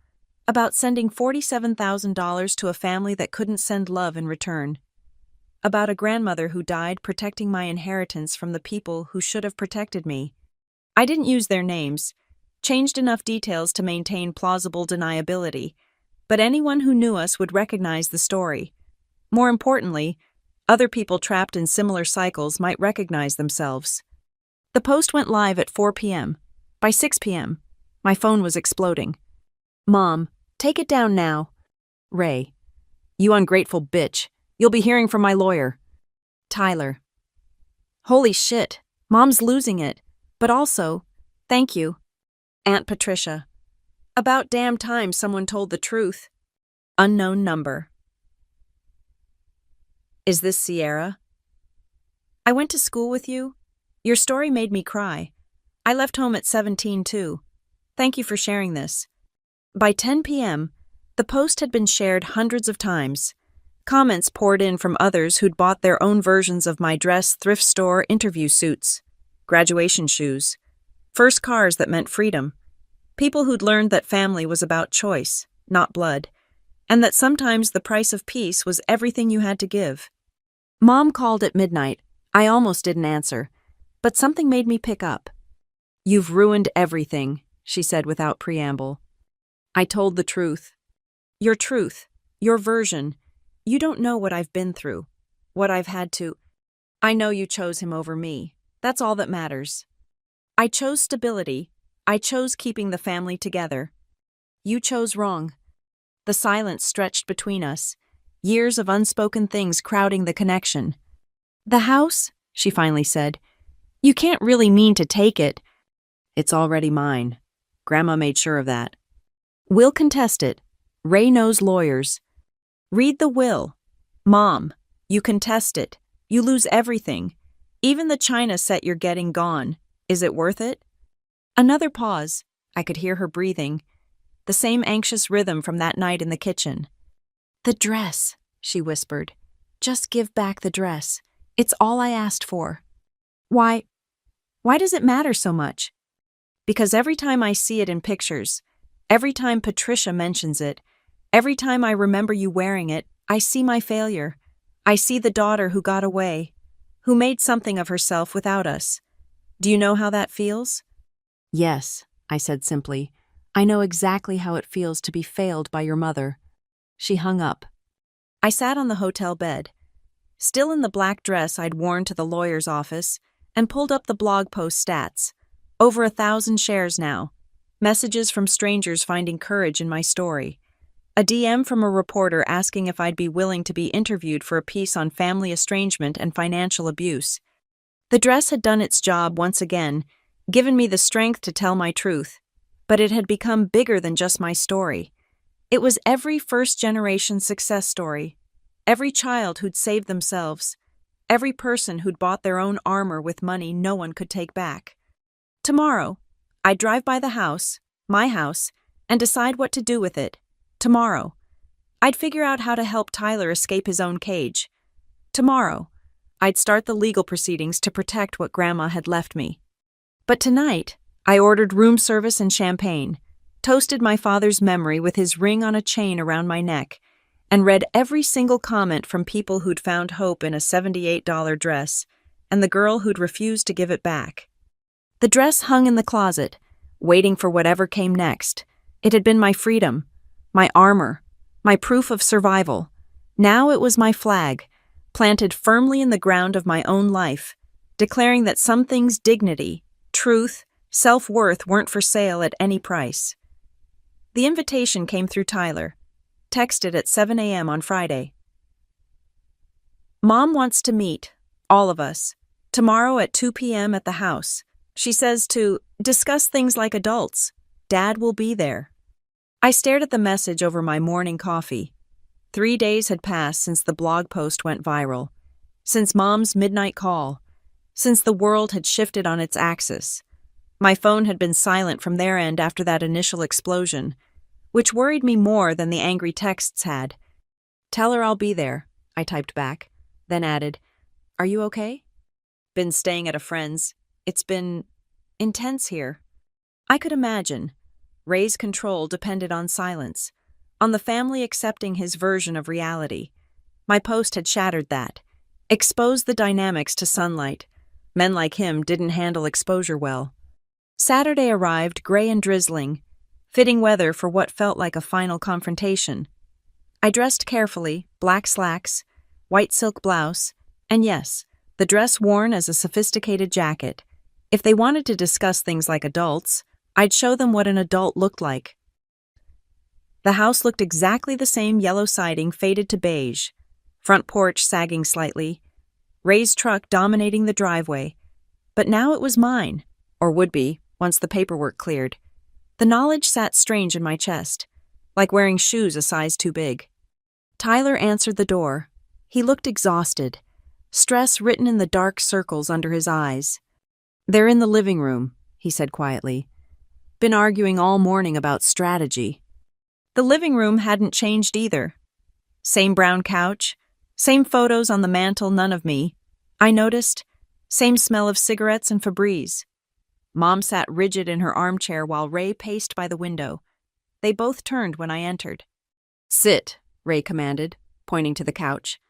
about sending $47,000 to a family that couldn't send love in return, about a grandmother who died protecting my inheritance from the people who should have protected me. I didn't use their names, changed enough details to maintain plausible deniability, but anyone who knew us would recognize the story. More importantly, Other people trapped in similar cycles might recognize themselves. The post went live at 4 p.m. By 6 p.m., my phone was exploding. Mom, take it down now. Ray, you ungrateful bitch. You'll be hearing from my lawyer. Tyler. Holy shit, Mom's losing it. But also, thank you. Aunt Patricia. About damn time someone told the truth. Unknown number. Is this Sierra? I went to school with you. Your story made me cry. I left home at 17 too. Thank you for sharing this. By 10 p.m., the post had been shared hundreds of times. Comments poured in from others who'd bought their own versions of my dress, thrift store, interview suits, graduation shoes, first cars that meant freedom, people who'd learned that family was about choice, not blood, and that sometimes the price of peace was everything you had to give. Mom called at midnight. I almost didn't answer, but something made me pick up. You've ruined everything, she said without preamble. I told the truth. Your version. You don't know what I've been through, what I've had to. I know you chose him over me. That's all that matters. I chose stability. I chose keeping the family together. You chose wrong. The silence stretched between us, years of unspoken things crowding the connection. The house, she finally said. You can't really mean to take it. It's already mine. Grandma made sure of that. We'll contest it. Ray knows lawyers. Read the will. Mom, you contest it. You lose everything. Even the china set you're getting gone. Is it worth it? Another pause. I could hear her breathing. The same anxious rhythm from that night in the kitchen. The dress, she whispered. Just give back the dress. It's all I asked for. Why does it matter so much? Because every time I see it in pictures, every time Patricia mentions it, every time I remember you wearing it, I see my failure. I see the daughter who got away, who made something of herself without us. Do you know how that feels? Yes, I said simply. I know exactly how it feels to be failed by your mother. She hung up. I sat on the hotel bed, still in the black dress I'd worn to the lawyer's office, and pulled up the blog post stats. Over 1,000 shares now. Messages from strangers finding courage in my story. A DM from a reporter asking if I'd be willing to be interviewed for a piece on family estrangement and financial abuse. The dress had done its job once again, given me the strength to tell my truth, but it had become bigger than just my story. It was every first-generation success story, every child who'd saved themselves, every person who'd bought their own armor with money no one could take back. Tomorrow, I'd drive by the house, my house, and decide what to do with it. Tomorrow, I'd figure out how to help Tyler escape his own cage. Tomorrow, I'd start the legal proceedings to protect what Grandma had left me. But tonight, I ordered room service and champagne, toasted my father's memory with his ring on a chain around my neck, and read every single comment from people who'd found hope in a $78 dress and the girl who'd refused to give it back. The dress hung in the closet, waiting for whatever came next. It had been my freedom, my armor, my proof of survival. Now it was my flag, planted firmly in the ground of my own life, declaring that some things' dignity, truth, self-worth weren't for sale at any price. The invitation came through Tyler, texted at 7 a.m. on Friday. Mom wants to meet, all of us, tomorrow at 2 p.m. at the house. She says to discuss things like adults. Dad will be there. I stared at the message over my morning coffee. 3 days had passed since the blog post went viral, since Mom's midnight call, since the world had shifted on its axis. My phone had been silent from their end after that initial explosion, which worried me more than the angry texts had. Tell her I'll be there, I typed back, then added, Are you okay? Been staying at a friend's. It's been intense here. I could imagine. Ray's control depended on silence, on the family accepting his version of reality. My post had shattered that, exposed the dynamics to sunlight. Men like him didn't handle exposure well. Saturday arrived gray and drizzling, fitting weather for what felt like a final confrontation. I dressed carefully, black slacks, white silk blouse, And yes, the dress worn as a sophisticated jacket. If they wanted to discuss things like adults, I'd show them what an adult looked like. The house looked exactly the same, yellow siding faded to beige, front porch sagging slightly, Ray's truck dominating the driveway. But now it was mine, or would be, once the paperwork cleared. The knowledge sat strange in my chest, like wearing shoes a size too big. Tyler answered the door. He looked exhausted, stress written in the dark circles under his eyes. "They're in the living room," he said quietly. "Been arguing all morning about strategy." The living room hadn't changed either. Same brown couch, same photos on the mantel, none of me. I noticed, same smell of cigarettes and Febreze. Mom sat rigid in her armchair while Ray paced by the window. They both turned when I entered. "Sit," Ray commanded, pointing to the couch.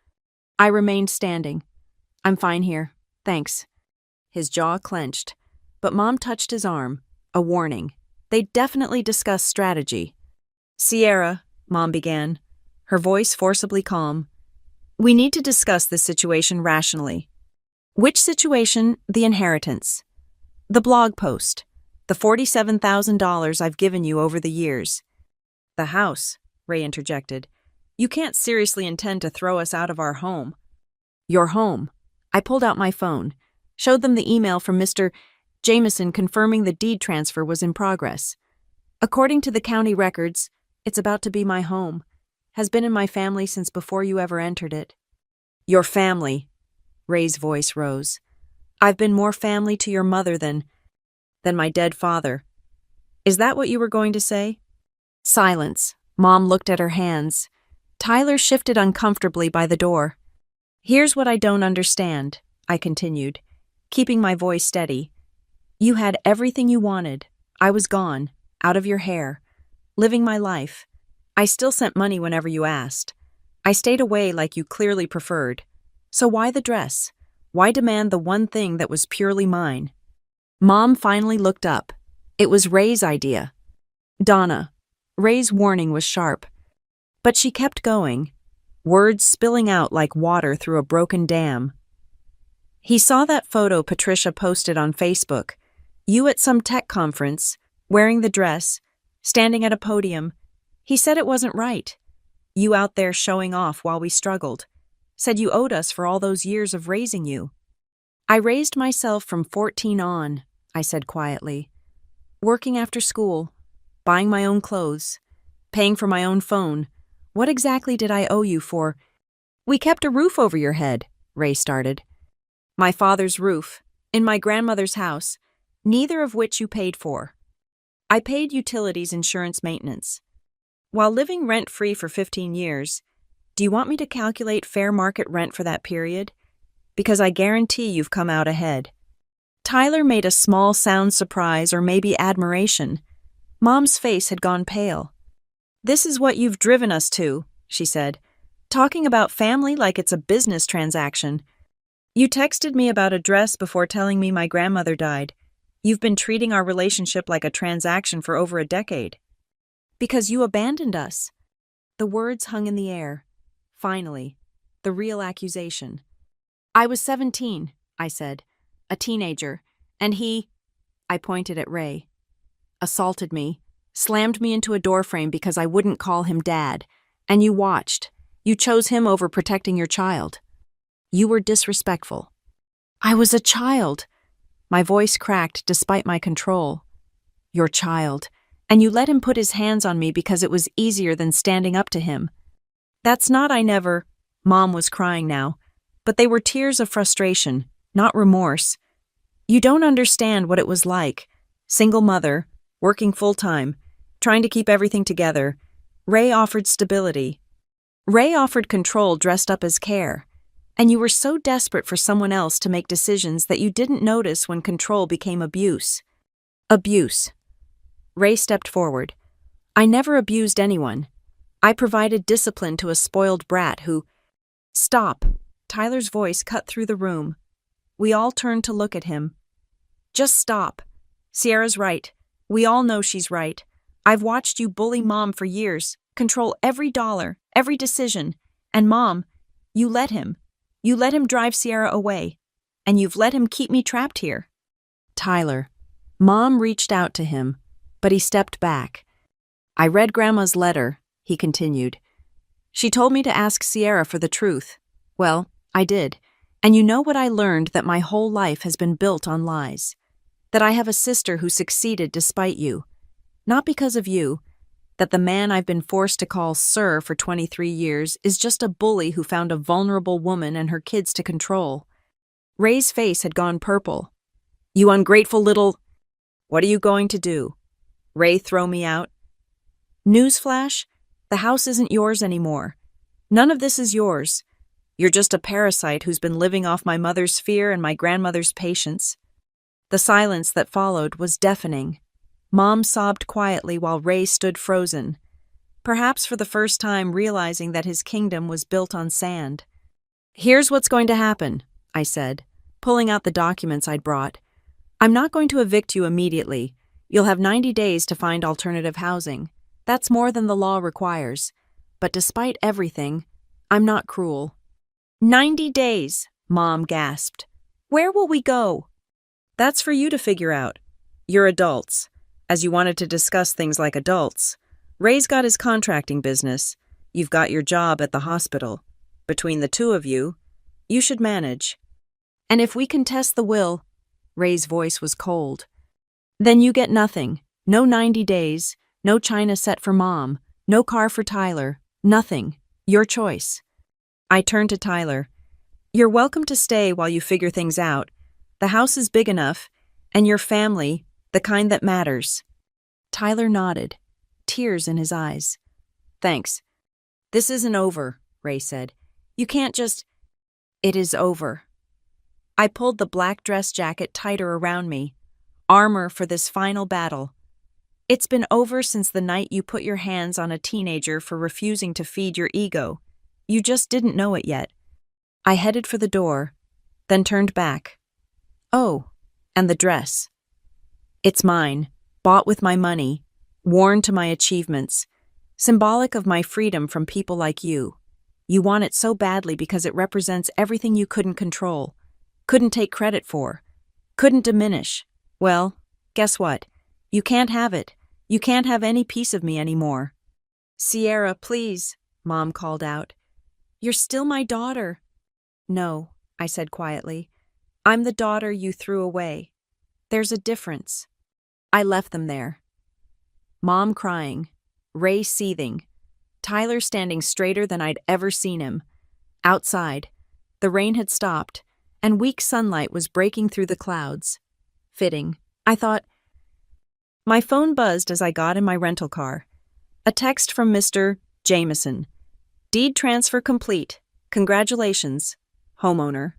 I remained standing. "I'm fine here, thanks." His jaw clenched, but Mom touched his arm, a warning. They'd definitely discussed strategy. "Sierra," Mom began, her voice forcibly calm, "we need to discuss this situation rationally." "Which situation?" "The inheritance. The blog post. The $47,000 I've given you over the years." "The house," Ray interjected. "You can't seriously intend to throw us out of our home." "Your home." I pulled out my phone, showed them the email from Mr. Jameson confirming the deed transfer was in progress. "According to the county records, it's about to be my home. Has been in my family since before you ever entered it." "Your family," Ray's voice rose. "I've been more family to your mother than my dead father. Is that what you were going to say?" Silence. Mom looked at her hands. Tyler shifted uncomfortably by the door. "Here's what I don't understand," I continued, keeping my voice steady. "You had everything you wanted. I was gone, out of your hair, living my life. I still sent money whenever you asked. I stayed away like you clearly preferred. So why the dress? Why demand the one thing that was purely mine?" Mom finally looked up. It was Ray's idea. "Donna." Ray's warning was sharp. But she kept going, words spilling out like water through a broken dam. "He saw that photo Patricia posted on Facebook. You at some tech conference, wearing the dress, standing at a podium. He said it wasn't right. You out there showing off while we struggled. Said you owed us for all those years of raising you." "I raised myself from 14 on," I said quietly. "Working after school, buying my own clothes, paying for my own phone. What exactly did I owe you for?" "We kept a roof over your head," Ray started. "My father's roof, in my grandmother's house, neither of which you paid for. I paid utilities, insurance, maintenance. While living rent-free for 15 years, do you want me to calculate fair market rent for that period? Because I guarantee you've come out ahead." Tyler made a small sound surprise or maybe admiration. Mom's face had gone pale. "This is what you've driven us to," she said, "talking about family like it's a business transaction. You texted me about a dress before telling me my grandmother died. You've been treating our relationship like a transaction for over a decade. Because you abandoned us." The words hung in the air. Finally, the real accusation. "I was 17, I said, a teenager, and he," I pointed at Ray, "assaulted me, slammed me into a doorframe because I wouldn't call him Dad, and you watched. You chose him over protecting your child. You were disrespectful." "I was a child." My voice cracked despite my control. "Your child. And you let him put his hands on me because it was easier than standing up to him." "That's not I never—" Mom was crying now, but they were tears of frustration, not remorse. "You don't understand what it was like. Single mother, working full-time, trying to keep everything together. Ray offered stability. Ray offered control dressed up as care. And you were so desperate for someone else to make decisions that you didn't notice when control became abuse." "Abuse." Ray stepped forward. "I never abused anyone. I provided discipline to a spoiled brat who—" "Stop." Tyler's voice cut through the room. We all turned to look at him. "Just stop. Sierra's right. We all know she's right. I've watched you bully Mom for years, control every dollar, every decision. And Mom, you let him. You let him drive Sierra away, and you've let him keep me trapped here. Tyler. Mom reached out to him, but he stepped back. I read Grandma's letter, he continued. She told me to ask Sierra for the truth. Well, I did. And you know what I learned? That my whole life has been built on lies. That I have a sister who succeeded despite you. Not because of you. That the man I've been forced to call Sir for 23 years is just a bully who found a vulnerable woman and her kids to control. Ray's face had gone purple. You ungrateful little... What are you going to do? Ray throw me out? Newsflash, the house isn't yours anymore. None of this is yours. You're just a parasite who's been living off my mother's fear and my grandmother's patience. The silence that followed was deafening. Mom sobbed quietly while Ray stood frozen, perhaps for the first time realizing that his kingdom was built on sand. Here's what's going to happen, I said, pulling out the documents I'd brought. I'm not going to evict you immediately. You'll have 90 days to find alternative housing. That's more than the law requires. But despite everything, I'm not cruel. 90 days, Mom gasped. Where will we go? That's for you to figure out. You're adults. As you wanted to discuss things like adults. Ray's got his contracting business. You've got your job at the hospital. Between the two of you, you should manage. And if we contest the will, Ray's voice was cold, then you get nothing. No 90 days, no china set for Mom, no car for Tyler, nothing. Your choice. I turned to Tyler. You're welcome to stay while you figure things out. The house is big enough, and your family, the kind that matters. Tyler nodded, tears in his eyes. Thanks. This isn't over, Ray said. You can't just... It is over. I pulled the black dress jacket tighter around me, armor for this final battle. It's been over since the night you put your hands on a teenager for refusing to feed your ego. You just didn't know it yet. I headed for the door, then turned back. Oh, and the dress. It's mine, bought with my money, worn to my achievements, symbolic of my freedom from people like you. You want it so badly because it represents everything you couldn't control, couldn't take credit for, couldn't diminish. Well, guess what? You can't have it. You can't have any piece of me anymore. Sierra, please, Mom called out. You're still my daughter. No, I said quietly. I'm the daughter you threw away. There's a difference. I left them there. Mom crying, Ray seething, Tyler standing straighter than I'd ever seen him. Outside, the rain had stopped, and weak sunlight was breaking through the clouds. Fitting, I thought. My phone buzzed as I got in my rental car. A text from Mr. Jameson. Deed transfer complete. Congratulations, homeowner.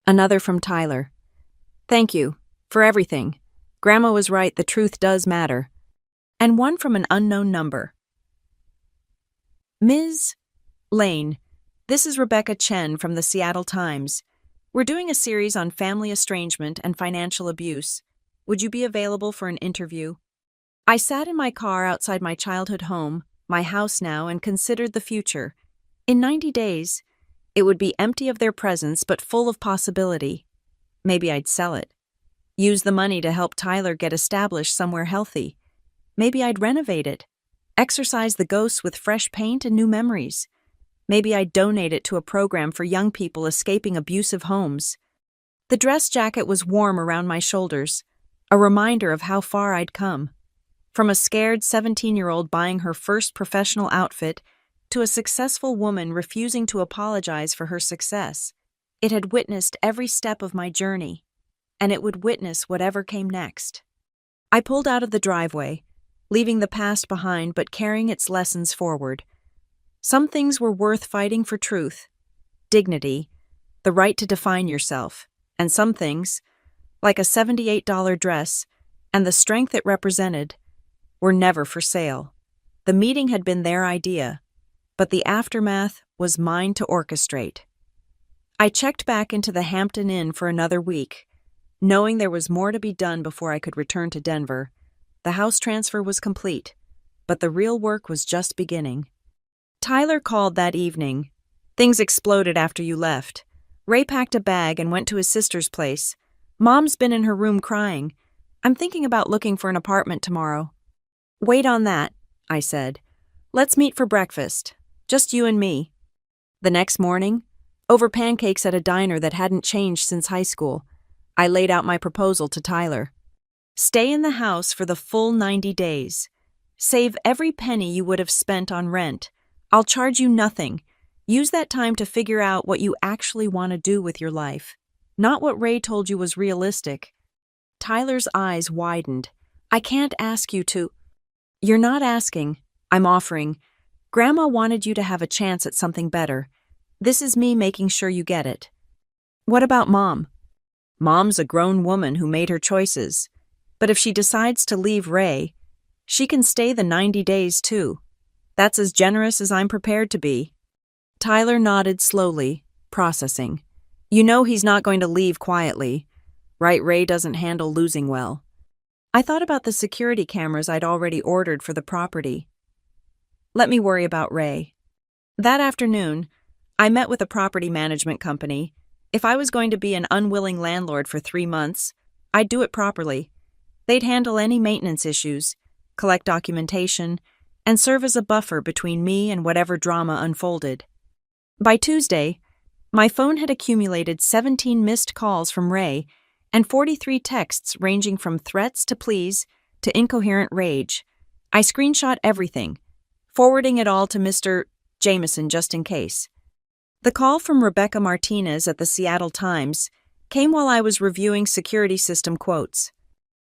Another from Tyler. Thank you for everything. Grandma was right, the truth does matter. And one from an unknown number. Ms. Lane, this is Rebecca Chen from the Seattle Times. We're doing a series on family estrangement and financial abuse. Would you be available for an interview? I sat in my car outside my childhood home, my house now, and considered the future. In 90 days, it would be empty of their presence but full of possibility. Maybe I'd sell it. Use the money to help Tyler get established somewhere healthy. Maybe I'd renovate it. Exercise the ghosts with fresh paint and new memories. Maybe I'd donate it to a program for young people escaping abusive homes. The dress jacket was warm around my shoulders, a reminder of how far I'd come. From a scared 17-year-old buying her first professional outfit to a successful woman refusing to apologize for her success. It had witnessed every step of my journey, and it would witness whatever came next. I pulled out of the driveway, leaving the past behind but carrying its lessons forward. Some things were worth fighting for: truth, dignity, the right to define yourself, and some things, like a $78 dress and the strength it represented, were never for sale. The meeting had been their idea, but the aftermath was mine to orchestrate. I checked back into the Hampton Inn for another week, knowing there was more to be done before I could return to Denver. The house transfer was complete, but the real work was just beginning. Tyler called that evening. Things exploded after you left. Ray packed a bag and went to his sister's place. Mom's been in her room crying. I'm thinking about looking for an apartment tomorrow. Wait on that, I said. Let's meet for breakfast. Just you and me. The next morning, over pancakes at a diner that hadn't changed since high school, I laid out my proposal to Tyler. Stay in the house for the full 90 days. Save every penny you would have spent on rent. I'll charge you nothing. Use that time to figure out what you actually want to do with your life, not what Ray told you was realistic. Tyler's eyes widened. I can't ask you to. You're not asking. I'm offering. Grandma wanted you to have a chance at something better. This is me making sure you get it. What about Mom? Mom's a grown woman who made her choices. But if she decides to leave Ray, she can stay the 90 days too. That's as generous as I'm prepared to be. Tyler nodded slowly, processing. You know he's not going to leave quietly. Right, Ray doesn't handle losing well. I thought about the security cameras I'd already ordered for the property. Let me worry about Ray. That afternoon, I met with a property management company. If I was going to be an unwilling landlord for 3 months, I'd do it properly. They'd handle any maintenance issues, collect documentation, and serve as a buffer between me and whatever drama unfolded. By Tuesday, my phone had accumulated 17 missed calls from Ray and 43 texts ranging from threats to pleas to incoherent rage. I screenshot everything, forwarding it all to Mr. Jameson just in case. The call from Rebecca Martinez at the Seattle Times came while I was reviewing security system quotes.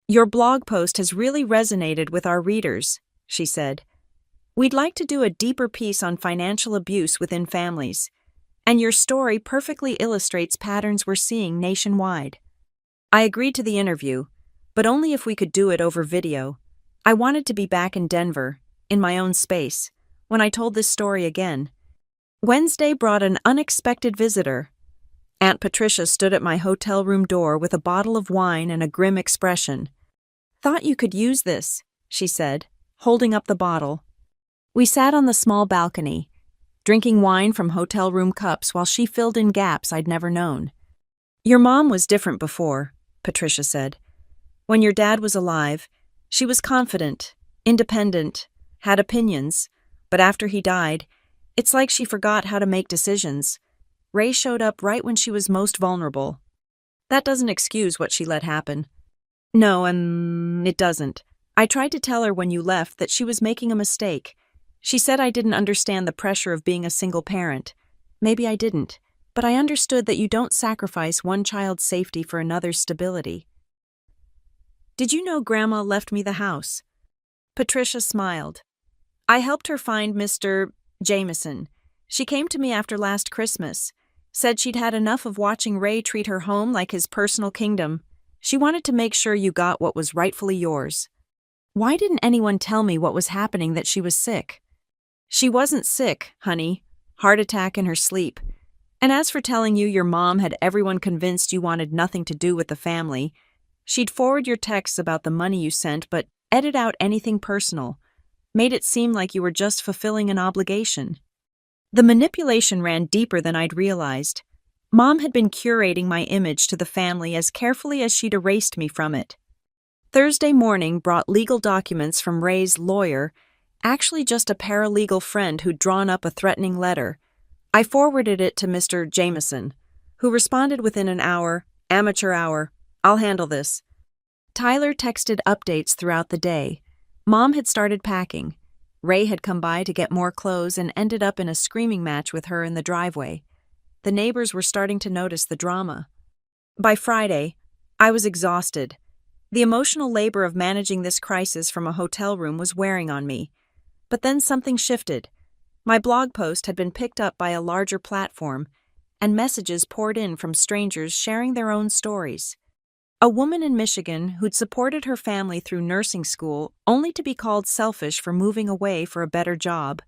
Your blog post has really resonated with our readers, she said. We'd like to do a deeper piece on financial abuse within families, and your story perfectly illustrates patterns we're seeing nationwide. I agreed to the interview, but only if we could do it over video. I wanted to be back in Denver, in my own space, when I told this story again. Wednesday brought an unexpected visitor. Aunt Patricia stood at my hotel room door with a bottle of wine and a grim expression. Thought you could use this, she said, holding up the bottle. We sat on the small balcony, drinking wine from hotel room cups while she filled in gaps I'd never known. Your mom was different before, Patricia said. When your dad was alive, she was confident, independent, had opinions, but after he died, it's like she forgot how to make decisions. Ray showed up right when she was most vulnerable. That doesn't excuse what she let happen. No, it doesn't. I tried to tell her when you left that she was making a mistake. She said I didn't understand the pressure of being a single parent. Maybe I didn't, but I understood that you don't sacrifice one child's safety for another's stability. Did you know Grandma left me the house? Patricia smiled. I helped her find Mr. Jameson. She came to me after last Christmas, said she'd had enough of watching Ray treat her home like his personal kingdom. She wanted to make sure you got what was rightfully yours. Why didn't anyone tell me what was happening, that she was sick? She wasn't sick, honey. Heart attack in her sleep. And as for telling you your mom had everyone convinced you wanted nothing to do with the family, she'd forward your texts about the money you sent but edit out anything personal. Made it seem like you were just fulfilling an obligation. The manipulation ran deeper than I'd realized. Mom had been curating my image to the family as carefully as she'd erased me from it. Thursday morning brought legal documents from Ray's lawyer, actually just a paralegal friend who'd drawn up a threatening letter. I forwarded it to Mr. Jameson, who responded within an hour, amateur hour, I'll handle this. Tyler texted updates throughout the day. Mom had started packing. Ray had come by to get more clothes and ended up in a screaming match with her in the driveway. The neighbors were starting to notice the drama. By Friday, I was exhausted. The emotional labor of managing this crisis from a hotel room was wearing on me. But then something shifted. My blog post had been picked up by a larger platform, and messages poured in from strangers sharing their own stories. A woman in Michigan who'd supported her family through nursing school only to be called selfish for moving away for a better job.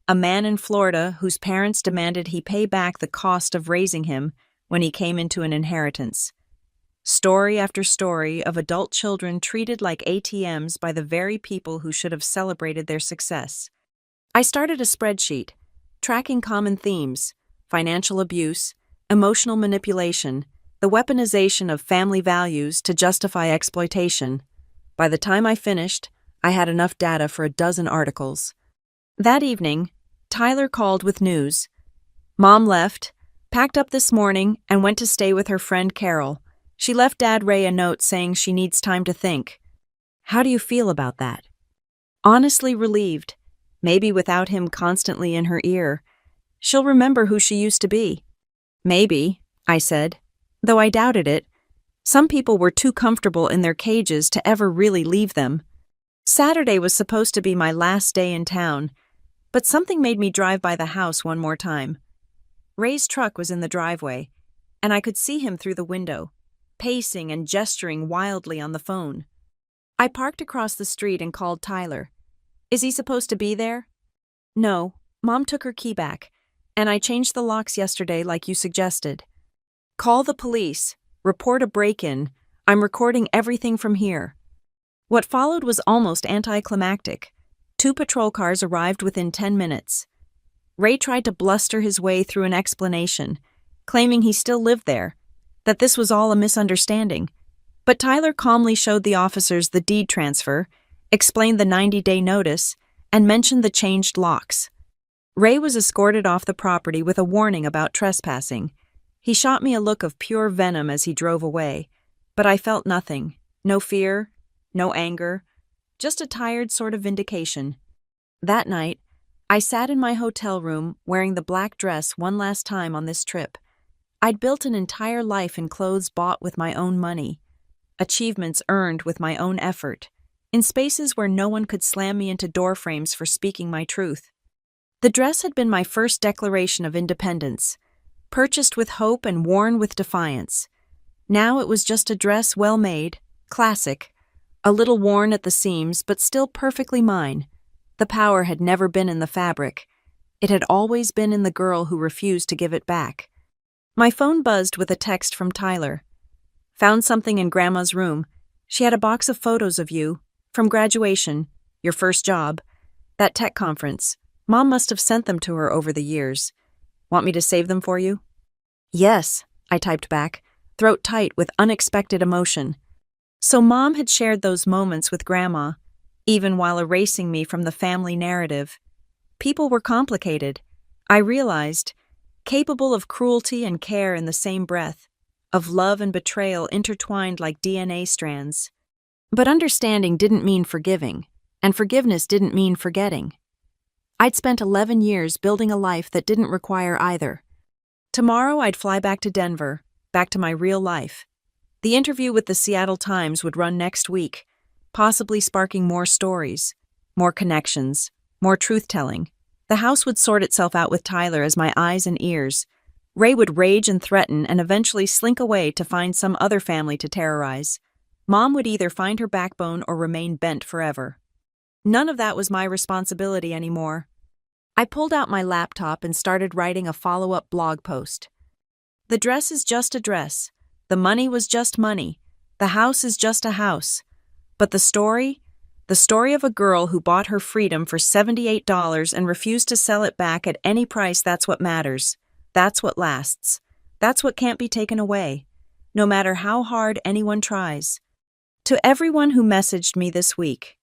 A man in Florida whose parents demanded he pay back the cost of raising him when he came into an inheritance. Story after story of adult children treated like ATMs by the very people who should have celebrated their success. I started a spreadsheet, tracking common themes, financial abuse, emotional manipulation, the weaponization of family values to justify exploitation. By the time I finished, I had enough data for a dozen articles. That evening, Tyler called with news. Mom left, packed up this morning, and went to stay with her friend Carol. She left Dad Ray a note saying she needs time to think. How do you feel about that? Honestly relieved. Maybe without him constantly in her ear, she'll remember who she used to be. Maybe, I said, though I doubted it. Some people were too comfortable in their cages to ever really leave them. Saturday was supposed to be my last day in town, but something made me drive by the house one more time. Ray's truck was in the driveway, and I could see him through the window, pacing and gesturing wildly on the phone. I parked across the street and called Tyler. Is he supposed to be there? No, Mom took her key back, and I changed the locks yesterday like you suggested. Call the police, report a break-in. I'm recording everything from here. What followed was almost anticlimactic. 2 patrol cars arrived within 10 minutes. Ray tried to bluster his way through an explanation, claiming he still lived there, that this was all a misunderstanding. But Tyler calmly showed the officers the deed transfer, explained the 90-day notice, and mentioned the changed locks. Ray was escorted off the property with a warning about trespassing. He shot me a look of pure venom as he drove away, but I felt nothing. No fear, no anger, just a tired sort of vindication. That night, I sat in my hotel room wearing the black dress one last time on this trip. I'd built an entire life in clothes bought with my own money, achievements earned with my own effort, in spaces where no one could slam me into doorframes for speaking my truth. The dress had been my first declaration of independence, purchased with hope and worn with defiance. Now it was just a dress well made, classic, a little worn at the seams but still perfectly mine. The power had never been in the fabric. It had always been in the girl who refused to give it back. My phone buzzed with a text from Tyler. Found something in Grandma's room. She had a box of photos of you, from graduation, your first job, that tech conference. Mom must have sent them to her over the years. Want me to save them for you? Yes, I typed back, throat tight with unexpected emotion. So Mom had shared those moments with Grandma, even while erasing me from the family narrative. People were complicated, I realized, capable of cruelty and care in the same breath, of love and betrayal intertwined like DNA strands. But understanding didn't mean forgiving, and forgiveness didn't mean forgetting. I'd spent 11 years building a life that didn't require either. Tomorrow I'd fly back to Denver, back to my real life. The interview with the Seattle Times would run next week, possibly sparking more stories, more connections, more truth-telling. The house would sort itself out with Tyler as my eyes and ears. Ray would rage and threaten and eventually slink away to find some other family to terrorize. Mom would either find her backbone or remain bent forever. None of that was my responsibility anymore. I pulled out my laptop and started writing a follow-up blog post. The dress is just a dress. The money was just money. The house is just a house. But the story of a girl who bought her freedom for $78 and refused to sell it back at any price, that's what matters. That's what lasts. That's what can't be taken away, no matter how hard anyone tries. To everyone who messaged me this week,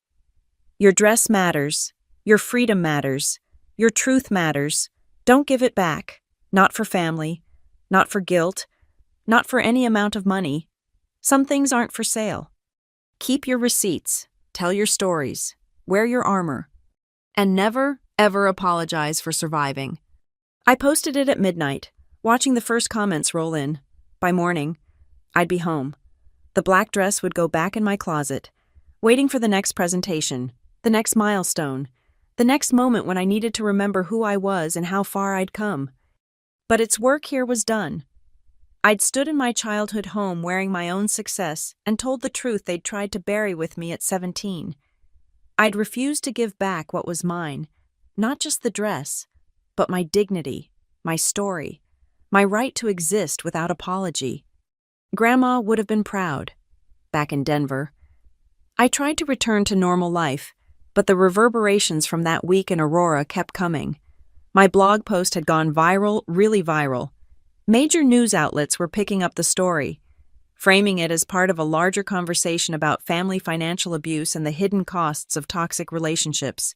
your dress matters. Your freedom matters. Your truth matters. Don't give it back. Not for family. Not for guilt. Not for any amount of money. Some things aren't for sale. Keep your receipts. Tell your stories. Wear your armor. And never, ever apologize for surviving. I posted it at midnight, watching the first comments roll in. By morning, I'd be home. The black dress would go back in my closet, waiting for the next presentation, the next milestone, the next moment when I needed to remember who I was and how far I'd come. But its work here was done. I'd stood in my childhood home wearing my own success and told the truth they'd tried to bury with me at 17. I'd refused to give back what was mine, not just the dress, but my dignity, my story, my right to exist without apology. Grandma would have been proud, back in Denver. I tried to return to normal life, but the reverberations from that week in Aurora kept coming. My blog post had gone viral, really viral. Major news outlets were picking up the story, framing it as part of a larger conversation about family financial abuse and the hidden costs of toxic relationships.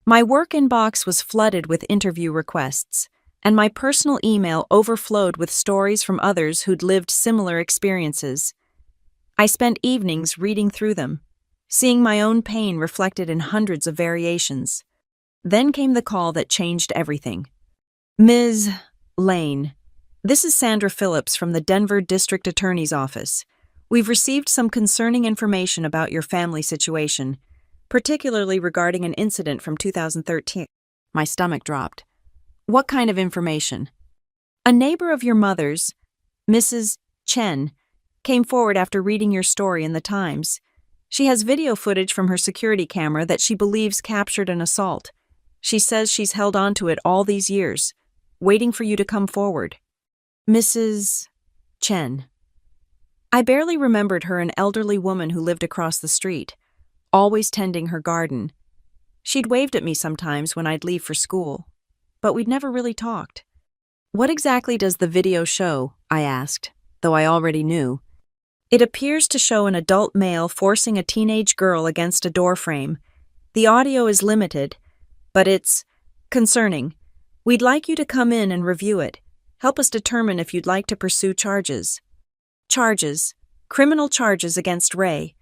My work inbox was flooded with interview requests, and my personal email overflowed with stories from others who'd lived similar experiences. I spent evenings reading through them, seeing my own pain reflected in hundreds of variations. Then came the call that changed everything. Ms. Lane, this is Sandra Phillips from the Denver District Attorney's Office. We've received some concerning information about your family situation, particularly regarding an incident from 2013. My stomach dropped. What kind of information? A neighbor of your mother's, Mrs. Chen, came forward after reading your story in the Times. She has video footage from her security camera that she believes captured an assault. She says she's held on to it all these years, waiting for you to come forward. Mrs. Chen. I barely remembered her, an elderly woman who lived across the street, always tending her garden. She'd waved at me sometimes when I'd leave for school, but we'd never really talked. What exactly does the video show? I asked, though I already knew. It appears to show an adult male forcing a teenage girl against a doorframe. The audio is limited, but it's concerning. We'd like you to come in and review it. Help us determine if you'd like to pursue charges. Charges. Criminal charges against Ray.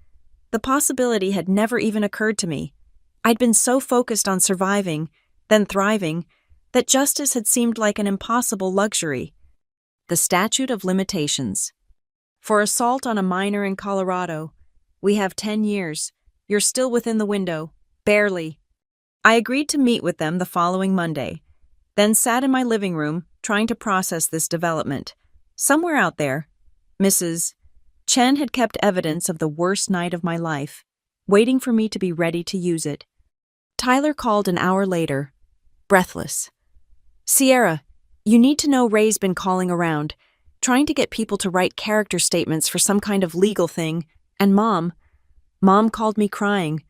The possibility had never even occurred to me. I'd been so focused on surviving, then thriving, that justice had seemed like an impossible luxury. The statute of limitations. For assault on a minor in Colorado, we have 10 years. You're still within the window. Barely. I agreed to meet with them the following Monday, then sat in my living room trying to process this development. Somewhere out there, Mrs. Chen had kept evidence of the worst night of my life, waiting for me to be ready to use it. Tyler called an hour later, breathless. Sierra, you need to know Ray's been calling around, trying to get people to write character statements for some kind of legal thing, and Mom called me crying,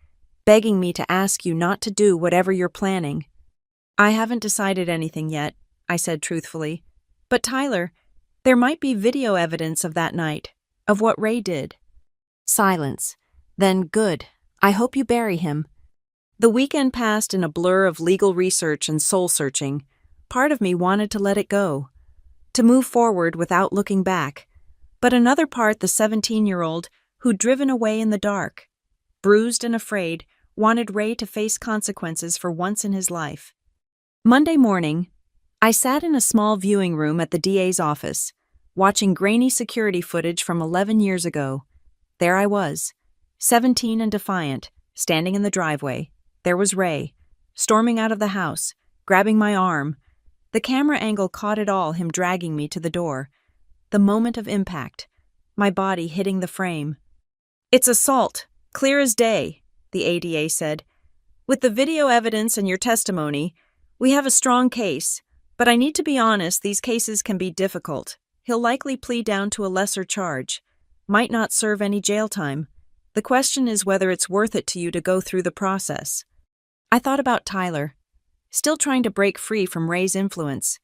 begging me to ask you not to do whatever you're planning. I haven't decided anything yet, I said truthfully. But Tyler, there might be video evidence of that night, of what Ray did. Silence. Then good. I hope you bury him. The weekend passed in a blur of legal research and soul-searching. Part of me wanted to let it go, to move forward without looking back. But another part, the 17-year-old, who'd driven away in the dark, bruised and afraid, wanted Ray to face consequences for once in his life. Monday morning, I sat in a small viewing room at the DA's office, watching grainy security footage from 11 years ago. There I was, 17 and defiant, standing in the driveway. There was Ray, storming out of the house, grabbing my arm. The camera angle caught it all, him dragging me to the door. The moment of impact, my body hitting the frame. It's assault, clear as day, the ADA said. With the video evidence and your testimony, we have a strong case. But I need to be honest, these cases can be difficult. He'll likely plead down to a lesser charge. Might not serve any jail time. The question is whether it's worth it to you to go through the process. I thought about Tyler, still trying to break free from Ray's influence,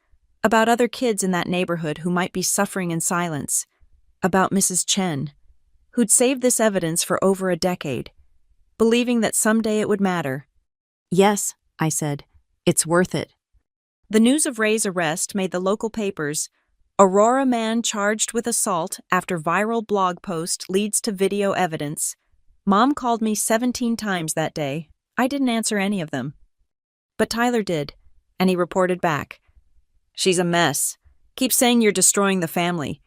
about other kids in that neighborhood who might be suffering in silence, about Mrs. Chen, who'd saved this evidence for over a decade, believing that someday it would matter. Yes, I said, it's worth it. The news of Ray's arrest made the local papers. Aurora man charged with assault after viral blog post leads to video evidence. Mom called me 17 times that day. I didn't answer any of them. But Tyler did, and he reported back. She's a mess. Keeps saying you're destroying the family.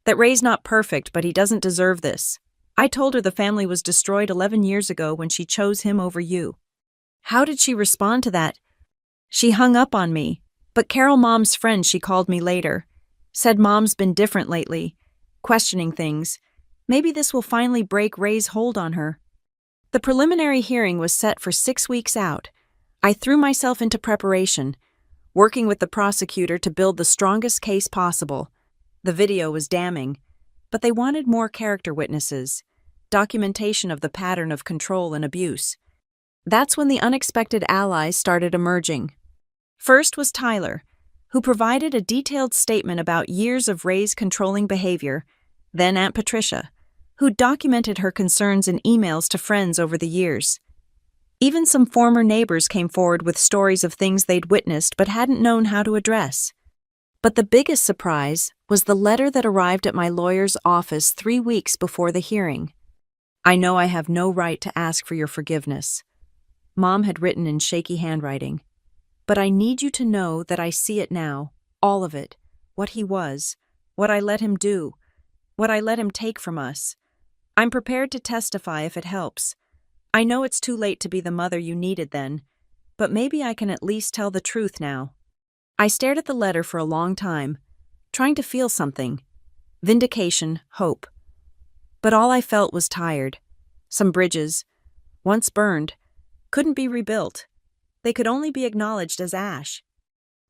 That Ray's not perfect, but he doesn't deserve this. I told her the family was destroyed 11 years ago when she chose him over you. How did she respond to that? She hung up on me. But Carol, Mom's friend, she called me later. Said Mom's been different lately, questioning things. Maybe this will finally break Ray's hold on her. The preliminary hearing was set for 6 weeks out. I threw myself into preparation, working with the prosecutor to build the strongest case possible. The video was damning, but they wanted more character witnesses, documentation of the pattern of control and abuse. That's when the unexpected allies started emerging. First was Tyler, who provided a detailed statement about years of Ray's controlling behavior, then Aunt Patricia, who documented her concerns in emails to friends over the years. Even some former neighbors came forward with stories of things they'd witnessed but hadn't known how to address. But the biggest surprise was the letter that arrived at my lawyer's office 3 weeks before the hearing. "I know I have no right to ask for your forgiveness," Mom had written in shaky handwriting. "But I need you to know that I see it now, all of it, what he was, what I let him do, what I let him take from us. I'm prepared to testify if it helps. I know it's too late to be the mother you needed then, but maybe I can at least tell the truth now." I stared at the letter for a long time, trying to feel something. Vindication, hope. But all I felt was tired. Some bridges, once burned, couldn't be rebuilt. They could only be acknowledged as ash.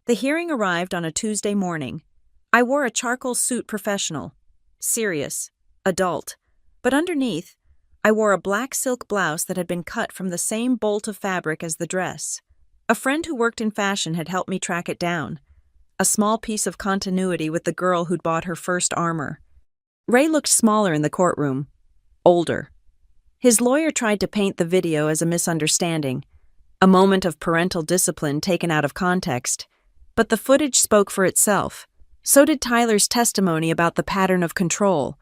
The hearing arrived on a Tuesday morning. I wore a charcoal suit professional, serious, adult, but underneath, I wore a black silk blouse that had been cut from the same bolt of fabric as the dress. A friend who worked in fashion had helped me track it down, a small piece of continuity with the girl who'd bought her first armor. Ray looked smaller in the courtroom, older. His lawyer tried to paint the video as a misunderstanding, a moment of parental discipline taken out of context, but the footage spoke for itself. So did Tyler's testimony about the pattern of control.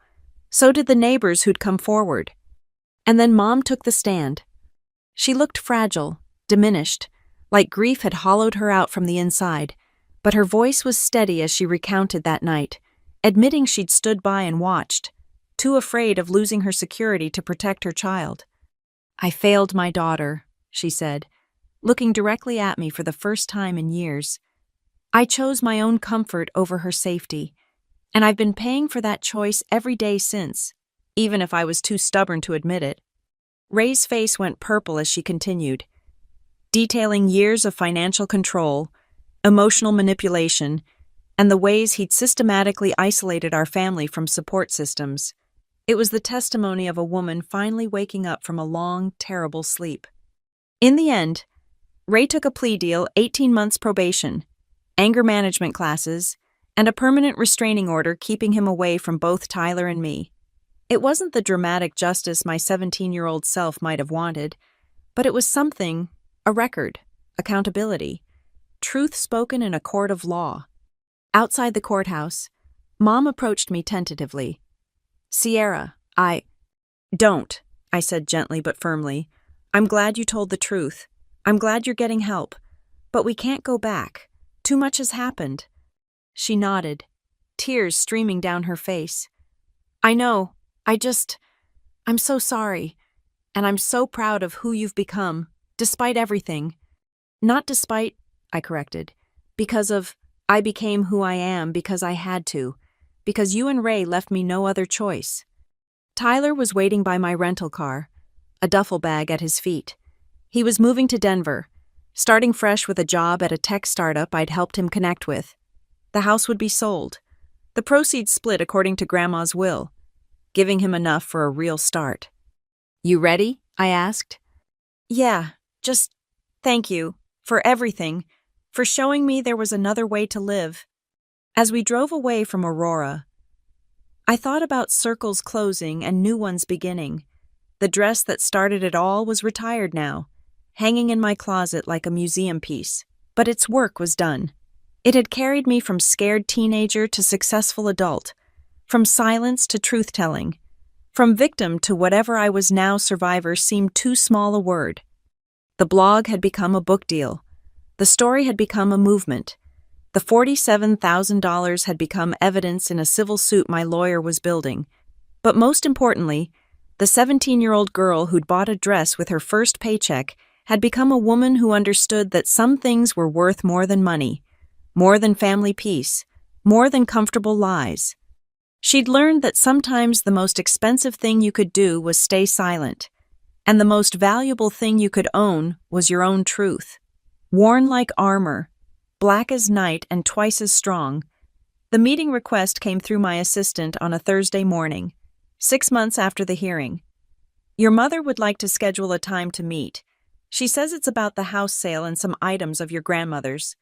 So did the neighbors who'd come forward. And then Mom took the stand. She looked fragile, diminished, like grief had hollowed her out from the inside, but her voice was steady as she recounted that night, admitting she'd stood by and watched, too afraid of losing her security to protect her child. "I failed my daughter," she said, looking directly at me for the first time in years. "I chose my own comfort over her safety, and I've been paying for that choice every day since, even if I was too stubborn to admit it." Ray's face went purple as she continued, detailing years of financial control, emotional manipulation, and the ways he'd systematically isolated our family from support systems. It was the testimony of a woman finally waking up from a long, terrible sleep. In the end, Ray took a plea deal, 18 months probation, anger management classes, and a permanent restraining order keeping him away from both Tyler and me. It wasn't the dramatic justice my 17-year-old self might have wanted, but it was something, a record, accountability, truth spoken in a court of law. Outside the courthouse, Mom approached me tentatively. "Sierra, Don't," I said gently but firmly. "I'm glad you told the truth. I'm glad you're getting help. But we can't go back. Too much has happened." She nodded, tears streaming down her face. "I know. I'm so sorry. And I'm so proud of who you've become, despite everything." "Not despite," I corrected. I became who I am because I had to. Because you and Ray left me no other choice." Tyler was waiting by my rental car, a duffel bag at his feet. He was moving to Denver, starting fresh with a job at a tech startup I'd helped him connect with. The house would be sold. The proceeds split according to Grandma's will, giving him enough for a real start. "You ready?" I asked. "Yeah, just thank you for everything, for showing me there was another way to live." As we drove away from Aurora, I thought about circles closing and new ones beginning. The dress that started it all was retired now, hanging in my closet like a museum piece, but its work was done. It had carried me from scared teenager to successful adult, from silence to truth-telling, from victim to whatever I was now survivor seemed too small a word. The blog had become a book deal. The story had become a movement. The $47,000 had become evidence in a civil suit my lawyer was building. But most importantly, the 17-year-old girl who'd bought a dress with her first paycheck had become a woman who understood that some things were worth more than money, more than family peace, more than comfortable lies. She'd learned that sometimes the most expensive thing you could do was stay silent, and the most valuable thing you could own was your own truth. Worn like armor, black as night and twice as strong, the meeting request came through my assistant on a Thursday morning, 6 months after the hearing. "Your mother would like to schedule a time to meet. She says it's about the house sale and some items of your grandmother's."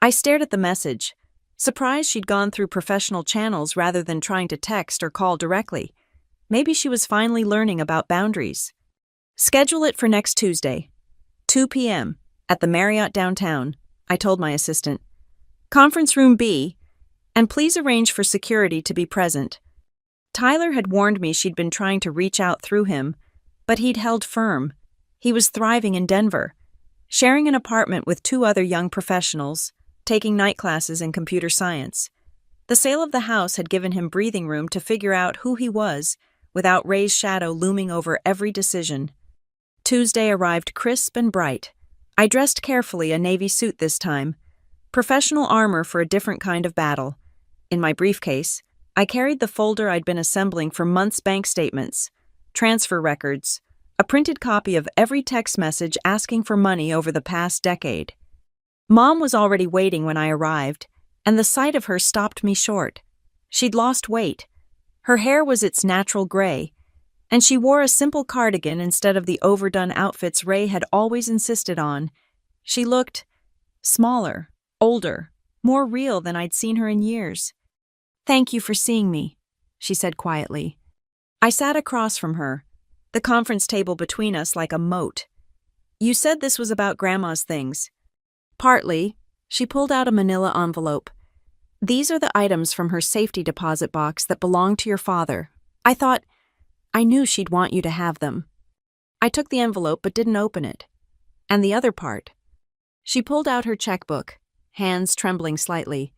I stared at the message, surprised she'd gone through professional channels rather than trying to text or call directly. Maybe she was finally learning about boundaries. Schedule it for next Tuesday, 2 p.m., at the Marriott downtown, I told my assistant. Conference room B, and please arrange for security to be present. Tyler had warned me she'd been trying to reach out through him, but he'd held firm. He was thriving in Denver, sharing an apartment with 2 other young professionals, taking night classes in computer science. The sale of the house had given him breathing room to figure out who he was without Ray's shadow looming over every decision. Tuesday arrived crisp and bright. I dressed carefully, a navy suit this time, professional armor for a different kind of battle. In my briefcase, I carried the folder I'd been assembling for months' bank statements, transfer records, a printed copy of every text message asking for money over the past decade. Mom was already waiting when I arrived, and the sight of her stopped me short. She'd lost weight. Her hair was its natural gray, and she wore a simple cardigan instead of the overdone outfits Ray had always insisted on. She looked smaller, older, more real than I'd seen her in years. "Thank you for seeing me," she said quietly. I sat across from her, the conference table between us like a moat. "You said this was about Grandma's things." "Partly." She pulled out a manila envelope. "These are the items from her safety deposit box that belong to your father. I knew she'd want you to have them." I took the envelope but didn't open it. "And the other part?" She pulled out her checkbook, hands trembling slightly.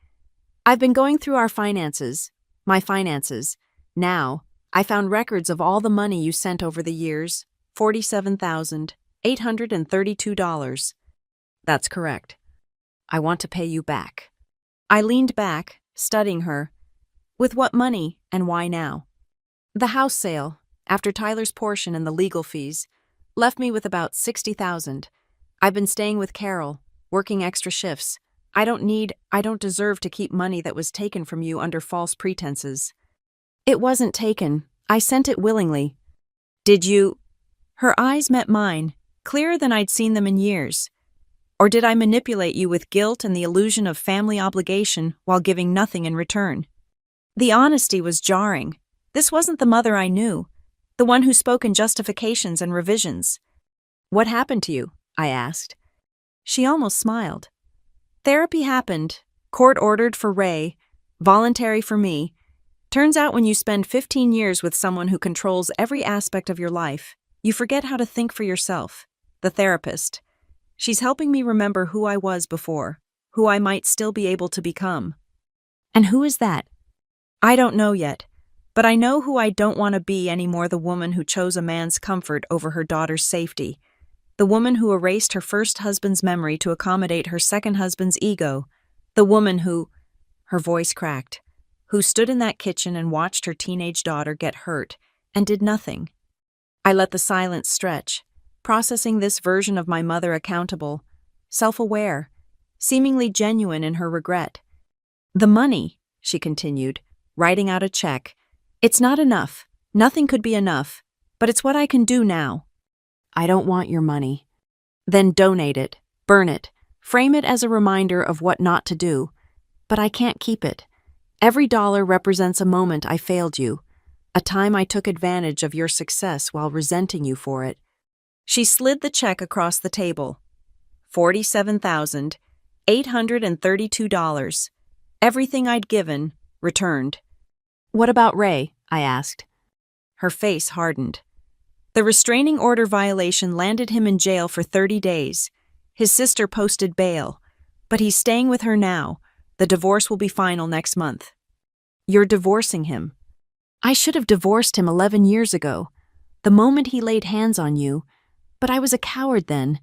"I've been going through our finances, my finances. Now, I found records of all the money you sent over the years, $47,832. "That's correct. I want to pay you back." I leaned back, studying her. "With what money and why now?" "The house sale, after Tyler's portion and the legal fees, left me with about $60,000. I've been staying with Carol, working extra shifts. I don't deserve to keep money that was taken from you under false pretenses." "It wasn't taken. I sent it willingly." "Did you—" Her eyes met mine, clearer than I'd seen them in years. "Or did I manipulate you with guilt and the illusion of family obligation while giving nothing in return?" The honesty was jarring. This wasn't the mother I knew, the one who spoke in justifications and revisions. "What happened to you?" I asked. She almost smiled. "Therapy happened, court-ordered for Ray, voluntary for me. Turns out when you spend 15 years with someone who controls every aspect of your life, you forget how to think for yourself." The therapist. "She's helping me remember who I was before, who I might still be able to become." "And who is that?" "I don't know yet, but I know who I don't want to be anymore. The woman who chose a man's comfort over her daughter's safety. The woman who erased her first husband's memory to accommodate her second husband's ego. The woman who—" Her voice cracked. "Who stood in that kitchen and watched her teenage daughter get hurt and did nothing." I let the silence stretch, processing this version of my mother accountable, self-aware, seemingly genuine in her regret. "The money," she continued, writing out a check. "It's not enough. Nothing could be enough. But it's what I can do now." "I don't want your money." "Then donate it, burn it, frame it as a reminder of what not to do. But I can't keep it. Every dollar represents a moment I failed you, a time I took advantage of your success while resenting you for it." She slid the check across the table. $47,832. Everything I'd given, returned. "What about Ray?" I asked. Her face hardened. "The restraining order violation landed him in jail for 30 days. His sister posted bail, but he's staying with her now. The divorce will be final next month." "You're divorcing him." "I should have divorced him 11 years ago, the moment he laid hands on you, but I was a coward then.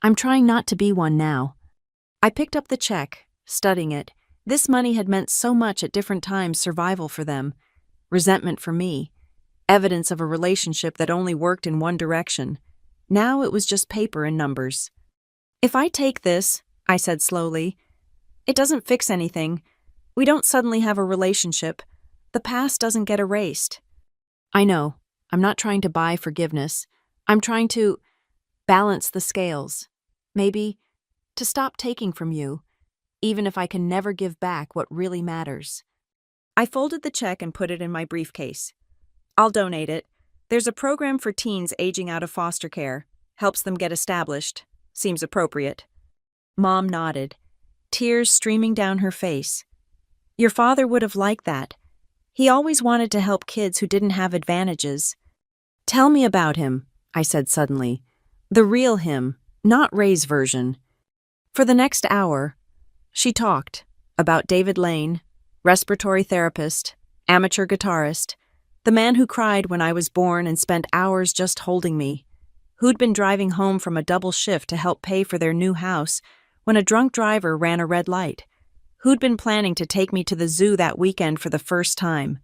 I'm trying not to be one now." I picked up the check, studying it. This money had meant so much at different times, survival for them, resentment for me, evidence of a relationship that only worked in one direction. Now it was just paper and numbers. "If I take this," I said slowly, "it doesn't fix anything. We don't suddenly have a relationship. The past doesn't get erased." "I know. I'm not trying to buy forgiveness. I'm trying to balance the scales. Maybe to stop taking from you, even if I can never give back what really matters. I folded the check and put it in my briefcase. I'll donate it. There's a program for teens aging out of foster care. Helps them get established. Seems appropriate. Mom nodded, tears streaming down her face. Your father would have liked that. He always wanted to help kids who didn't have advantages. Tell me about him, I said suddenly. The real him, not Ray's version. For the next hour, she talked about David Lane, respiratory therapist, amateur guitarist, the man who cried when I was born and spent hours just holding me, who'd been driving home from a double shift to help pay for their new house when a drunk driver ran a red light, who'd been planning to take me to the zoo that weekend for the first time.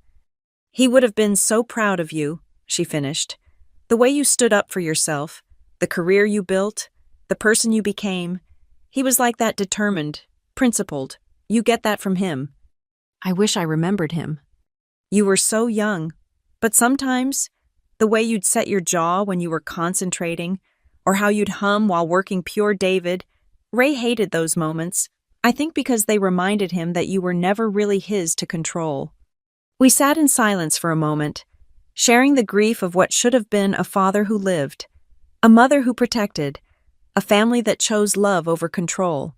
He would have been so proud of you, she finished. The way you stood up for yourself, the career you built, the person you became. He was like that, determined, principled. You get that from him. I wish I remembered him. You were so young, but sometimes, the way you'd set your jaw when you were concentrating, or how you'd hum while working Pure David, Ray hated those moments, I think because they reminded him that you were never really his to control. We sat in silence for a moment, sharing the grief of what should have been a father who lived, a mother who protected, a family that chose love over control.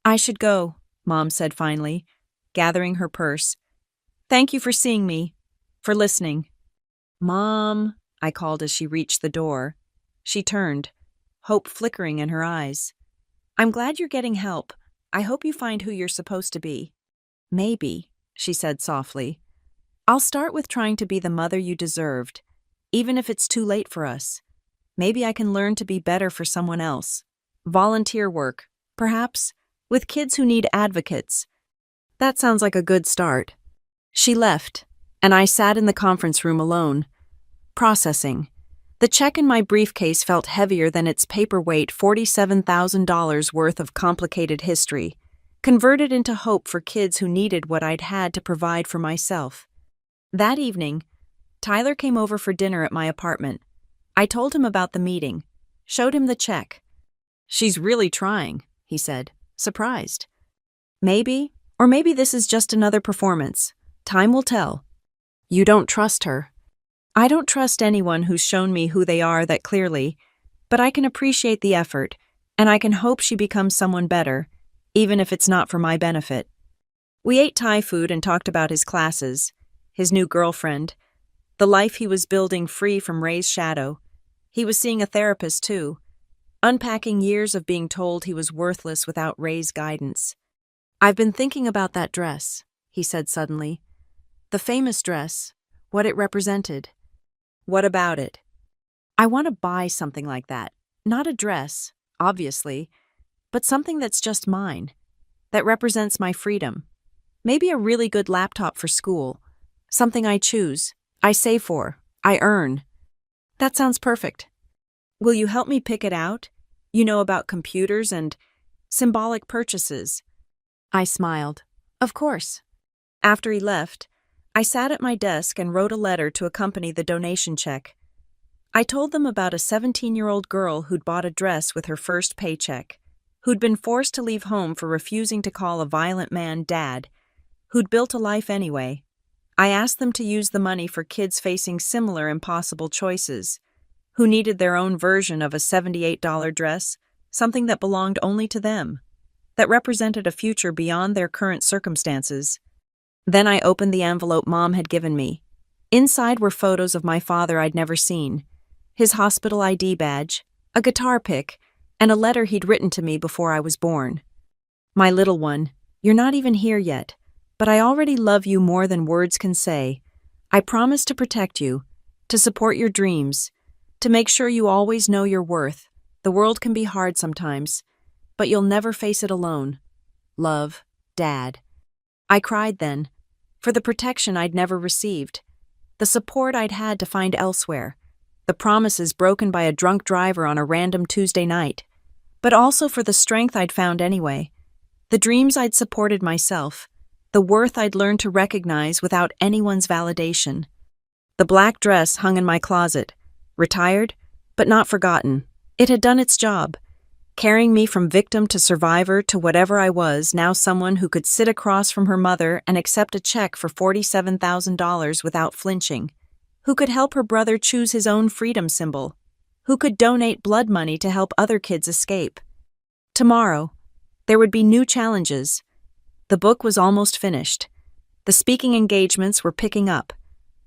I should go, Mom said finally, gathering her purse. Thank you for seeing me, for listening. Mom, I called as she reached the door. She turned, hope flickering in her eyes. I'm glad you're getting help. I hope you find who you're supposed to be. Maybe, she said softly. I'll start with trying to be the mother you deserved, even if it's too late for us. Maybe I can learn to be better for someone else. Volunteer work, perhaps, with kids who need advocates. That sounds like a good start. She left, and I sat in the conference room alone, processing. The check in my briefcase felt heavier than its paperweight $47,000 worth of complicated history, converted into hope for kids who needed what I'd had to provide for myself. That evening, Tyler came over for dinner at my apartment. I told him about the meeting, showed him the check. She's really trying, he said, surprised. Maybe, or maybe this is just another performance. Time will tell. You don't trust her. I don't trust anyone who's shown me who they are that clearly, but I can appreciate the effort, and I can hope she becomes someone better, even if it's not for my benefit. We ate Thai food and talked about his classes, his new girlfriend, the life he was building free from Ray's shadow. He was seeing a therapist too, unpacking years of being told he was worthless without Ray's guidance. I've been thinking about that dress, he said suddenly. The famous dress, what it represented. What about it? I want to buy something like that. Not a dress, obviously, but something that's just mine, that represents my freedom. Maybe a really good laptop for school, something I choose, I save for, I earn. That sounds perfect. Will you help me pick it out? You know about computers and symbolic purchases. I smiled. Of course. After he left, I sat at my desk and wrote a letter to accompany the donation check. I told them about a 17-year-old girl who'd bought a dress with her first paycheck, who'd been forced to leave home for refusing to call a violent man dad, who'd built a life anyway. I asked them to use the money for kids facing similar impossible choices, who needed their own version of a $78 dress, something that belonged only to them, that represented a future beyond their current circumstances. Then I opened the envelope Mom had given me. Inside were photos of my father I'd never seen, his hospital ID badge, a guitar pick, and a letter he'd written to me before I was born. My little one, you're not even here yet, but I already love you more than words can say. I promise to protect you, to support your dreams, to make sure you always know your worth. The world can be hard sometimes, but you'll never face it alone. Love, Dad. I cried then, for the protection I'd never received, the support I'd had to find elsewhere, the promises broken by a drunk driver on a random Tuesday night, but also for the strength I'd found anyway, the dreams I'd supported myself, the worth I'd learned to recognize without anyone's validation. The black dress hung in my closet, retired, but not forgotten. It had done its job. carrying me from victim to survivor to whatever I was, now someone who could sit across from her mother and accept a check for $47,000 without flinching, who could help her brother choose his own freedom symbol, who could donate blood money to help other kids escape. Tomorrow, there would be new challenges. The book was almost finished. The speaking engagements were picking up.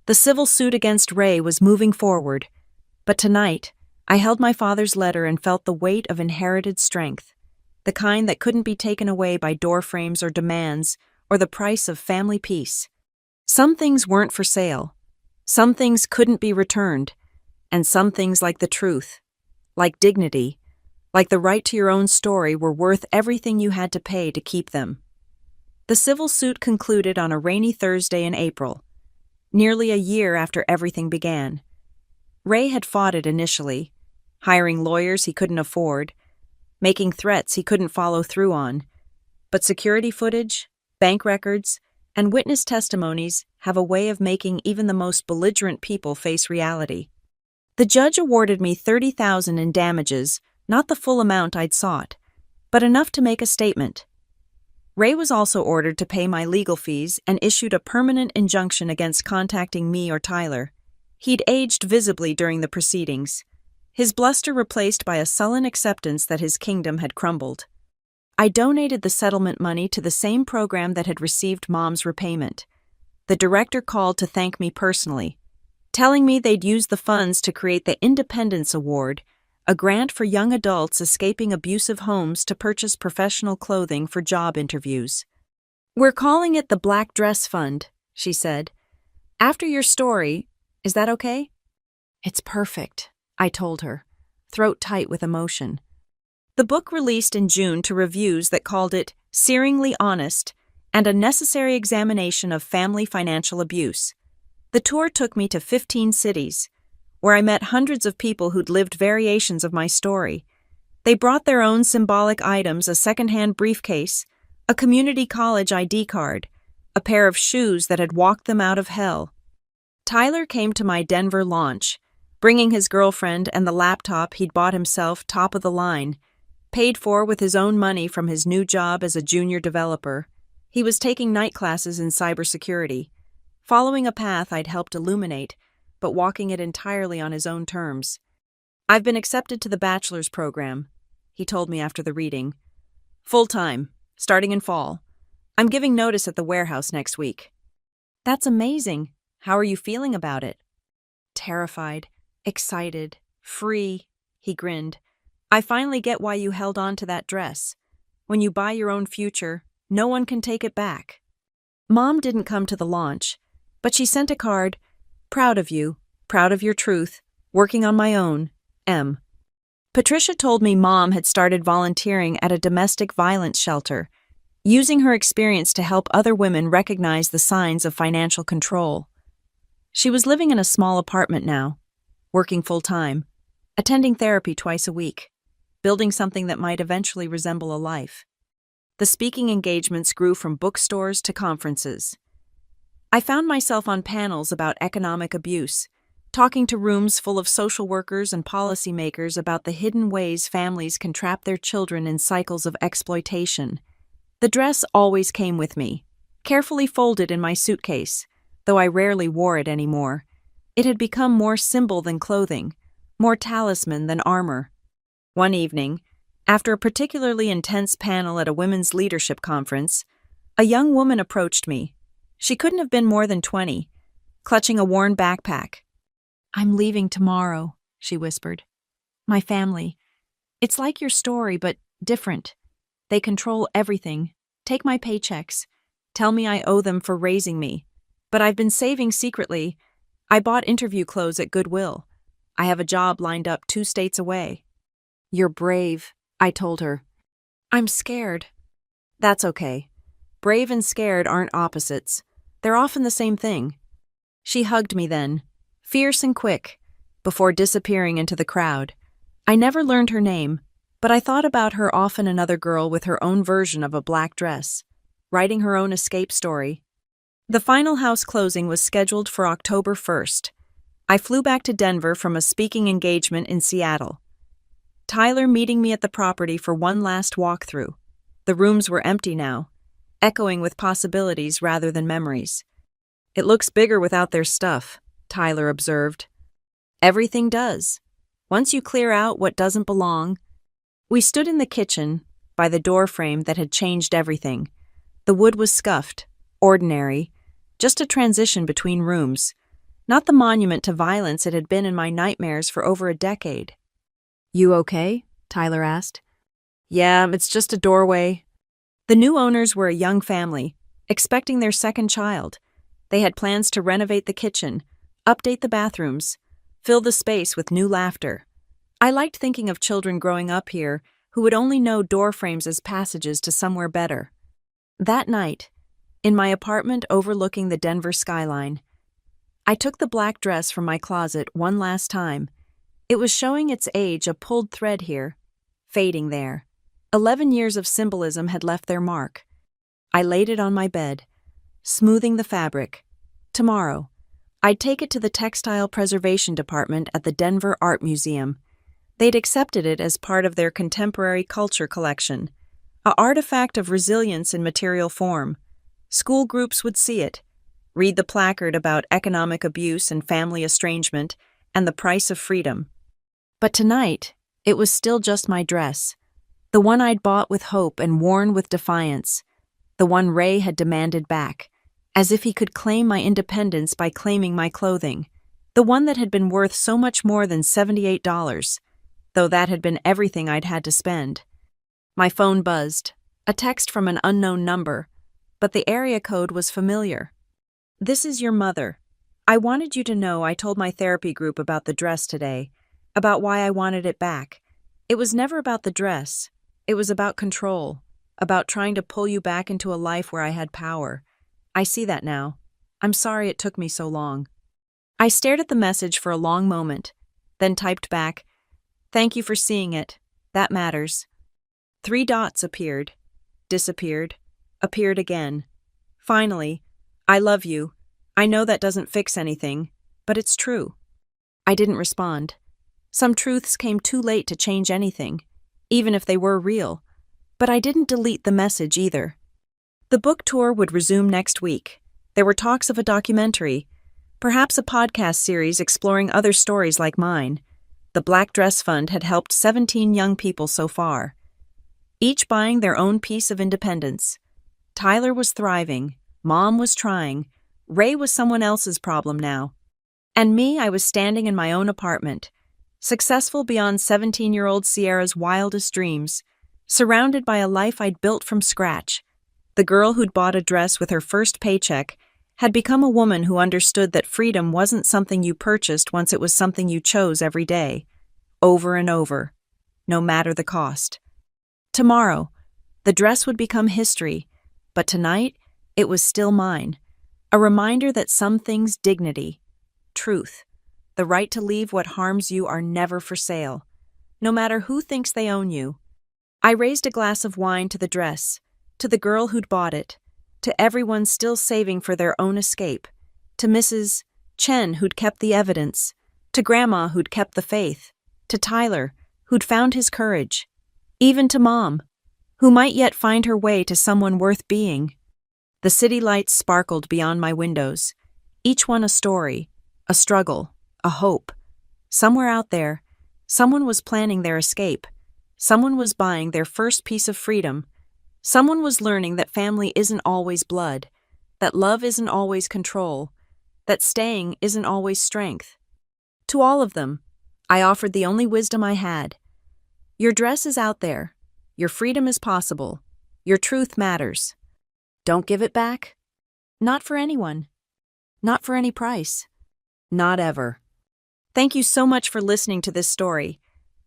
The civil suit against Ray was moving forward. But tonight, I held my father's letter and felt the weight of inherited strength, the kind that couldn't be taken away by door frames or demands, or the price of family peace. Some things weren't for sale. Some things couldn't be returned. And some things, like the truth, like dignity, like the right to your own story, were worth everything you had to pay to keep them. The civil suit concluded on a rainy Thursday in April, nearly a year after everything began. Ray had fought it initially, hiring lawyers he couldn't afford, making threats he couldn't follow through on. But security footage, bank records, and witness testimonies have a way of making even the most belligerent people face reality. The judge awarded me $30,000 in damages, not the full amount I'd sought, but enough to make a statement. Ray was also ordered to pay my legal fees and issued a permanent injunction against contacting me or Tyler. He'd aged visibly during the proceedings, his bluster replaced by a sullen acceptance that his kingdom had crumbled. I donated the settlement money to the same program that had received Mom's repayment. The director called to thank me personally, telling me they'd use the funds to create the Independence Award, a grant for young adults escaping abusive homes to purchase professional clothing for job interviews. "We're calling it the Black Dress Fund," she said. "After your story, is that okay?" "It's perfect," I told her, throat tight with emotion. The book released in June to reviews that called it searingly honest and a necessary examination of family financial abuse. The tour took me to 15 cities, where I met hundreds of people who'd lived variations of my story. They brought their own symbolic items: a secondhand briefcase, a community college ID card, a pair of shoes that had walked them out of hell. Tyler came to my Denver launch, bringing his girlfriend and the laptop he'd bought himself, top of the line, paid for with his own money from his new job as a junior developer. He was taking night classes in cybersecurity, following a path I'd helped illuminate, but walking it entirely on his own terms. "I've been accepted to the bachelor's program," he told me after the reading. "Full-time, starting in fall. I'm giving notice at the warehouse next week." "That's amazing. How are you feeling about it?" "Terrified, excited, free," he grinned. "I finally get why you held on to that dress. When you buy your own future, no one can take it back." Mom didn't come to the launch, but she sent a card: "Proud of you, proud of your truth, working on my own, M." Patricia told me Mom had started volunteering at a domestic violence shelter, using her experience to help other women recognize the signs of financial control. She was living in a small apartment now, working full-time, attending therapy twice a week, building something that might eventually resemble a life. The speaking engagements grew from bookstores to conferences. I found myself on panels about economic abuse, talking to rooms full of social workers and policymakers about the hidden ways families can trap their children in cycles of exploitation. The dress always came with me, carefully folded in my suitcase, though I rarely wore it anymore. It had become more symbol than clothing, more talisman than armor. One evening, after a particularly intense panel at a women's leadership conference, a young woman approached me. She couldn't have been more than 20, clutching a worn backpack. "I'm leaving tomorrow," she whispered. "My family. It's like your story, but different. They control everything, take my paychecks, tell me I owe them for raising me. But I've been saving secretly. I bought interview clothes at Goodwill. I have a job lined up 2 states away." "You're brave," I told her. "I'm scared." "That's okay. Brave and scared aren't opposites. They're often the same thing." She hugged me then, fierce and quick, before disappearing into the crowd. I never learned her name, but I thought about her often. Another girl with her own version of a black dress, writing her own escape story. The final house closing was scheduled for October 1st. I flew back to Denver from a speaking engagement in Seattle. Tyler meeting me at the property for one last walkthrough. The rooms were empty now, echoing with possibilities rather than memories. "It looks bigger without their stuff," Tyler observed. "Everything does. Once you clear out what doesn't belong." We stood in the kitchen, by the doorframe that had changed everything. The wood was scuffed, ordinary, just a transition between rooms, not the monument to violence it had been in my nightmares for over a decade. "You okay?" Tyler asked. "Yeah, it's just a doorway." The new owners were a young family, expecting their second child. They had plans to renovate the kitchen, update the bathrooms, fill the space with new laughter. I liked thinking of children growing up here who would only know door frames as passages to somewhere better. That night, in my apartment overlooking the Denver skyline, I took the black dress from my closet one last time. It was showing its age, a pulled thread here, fading there. 11 years of symbolism had left their mark. I laid it on my bed, smoothing the fabric. Tomorrow, I'd take it to the Textile Preservation Department at the Denver Art Museum. They'd accepted it as part of their contemporary culture collection, an artifact of resilience in material form. School groups would see it, read the placard about economic abuse and family estrangement and the price of freedom. But tonight, it was still just my dress, the one I'd bought with hope and worn with defiance, the one Ray had demanded back, as if he could claim my independence by claiming my clothing, the one that had been worth so much more than $78. Though that had been everything I'd had to spend. My phone buzzed, a text from an unknown number, but the area code was familiar. "This is your mother. I wanted you to know I told my therapy group about the dress today, about why I wanted it back. It was never about the dress. It was about control, about trying to pull you back into a life where I had power. I see that now. I'm sorry it took me so long." I stared at the message for a long moment, then typed back, "Thank you for seeing it. That matters." 3 dots appeared, disappeared, appeared again. Finally, "I love you. I know that doesn't fix anything, but it's true." I didn't respond. Some truths came too late to change anything, even if they were real. But I didn't delete the message either. The book tour would resume next week. There were talks of a documentary, perhaps a podcast series exploring other stories like mine. The Black Dress Fund had helped 17 young people so far, each buying their own piece of independence. Tyler was thriving, Mom was trying, Ray was someone else's problem now. And me, I was standing in my own apartment, successful beyond 17-year-old Sierra's wildest dreams, surrounded by a life I'd built from scratch. The girl who'd bought a dress with her first paycheck had become a woman who understood that freedom wasn't something you purchased once it was something you chose every day, over and over, no matter the cost. Tomorrow, the dress would become history, but tonight, it was still mine. A reminder that some things' dignity, truth, the right to leave what harms you are never for sale, no matter who thinks they own you. I raised a glass of wine to the dress, to the girl who'd bought it, to everyone still saving for their own escape, to Mrs. Chen who'd kept the evidence, to Grandma who'd kept the faith, to Tyler who'd found his courage, even to Mom, who might yet find her way to someone worth being. The city lights sparkled beyond my windows, each one a story, a struggle, a hope. Somewhere out there, someone was planning their escape, someone was buying their first piece of freedom. Someone was learning that family isn't always blood, that love isn't always control, that staying isn't always strength. To all of them, I offered the only wisdom I had. Your dress is out there. Your freedom is possible. Your truth matters. Don't give it back. Not for anyone. Not for any price. Not ever. Thank you so much for listening to this story.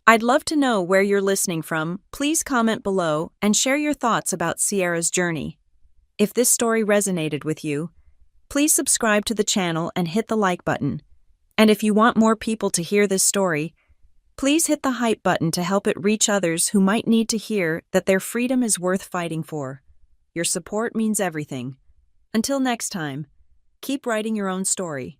I'd love to know where you're listening from. Please comment below and share your thoughts about Sierra's journey. If this story resonated with you, please subscribe to the channel and hit the like button. And if you want more people to hear this story, please hit the hype button to help it reach others who might need to hear that their freedom is worth fighting for. Your support means everything. Until next time, keep writing your own story.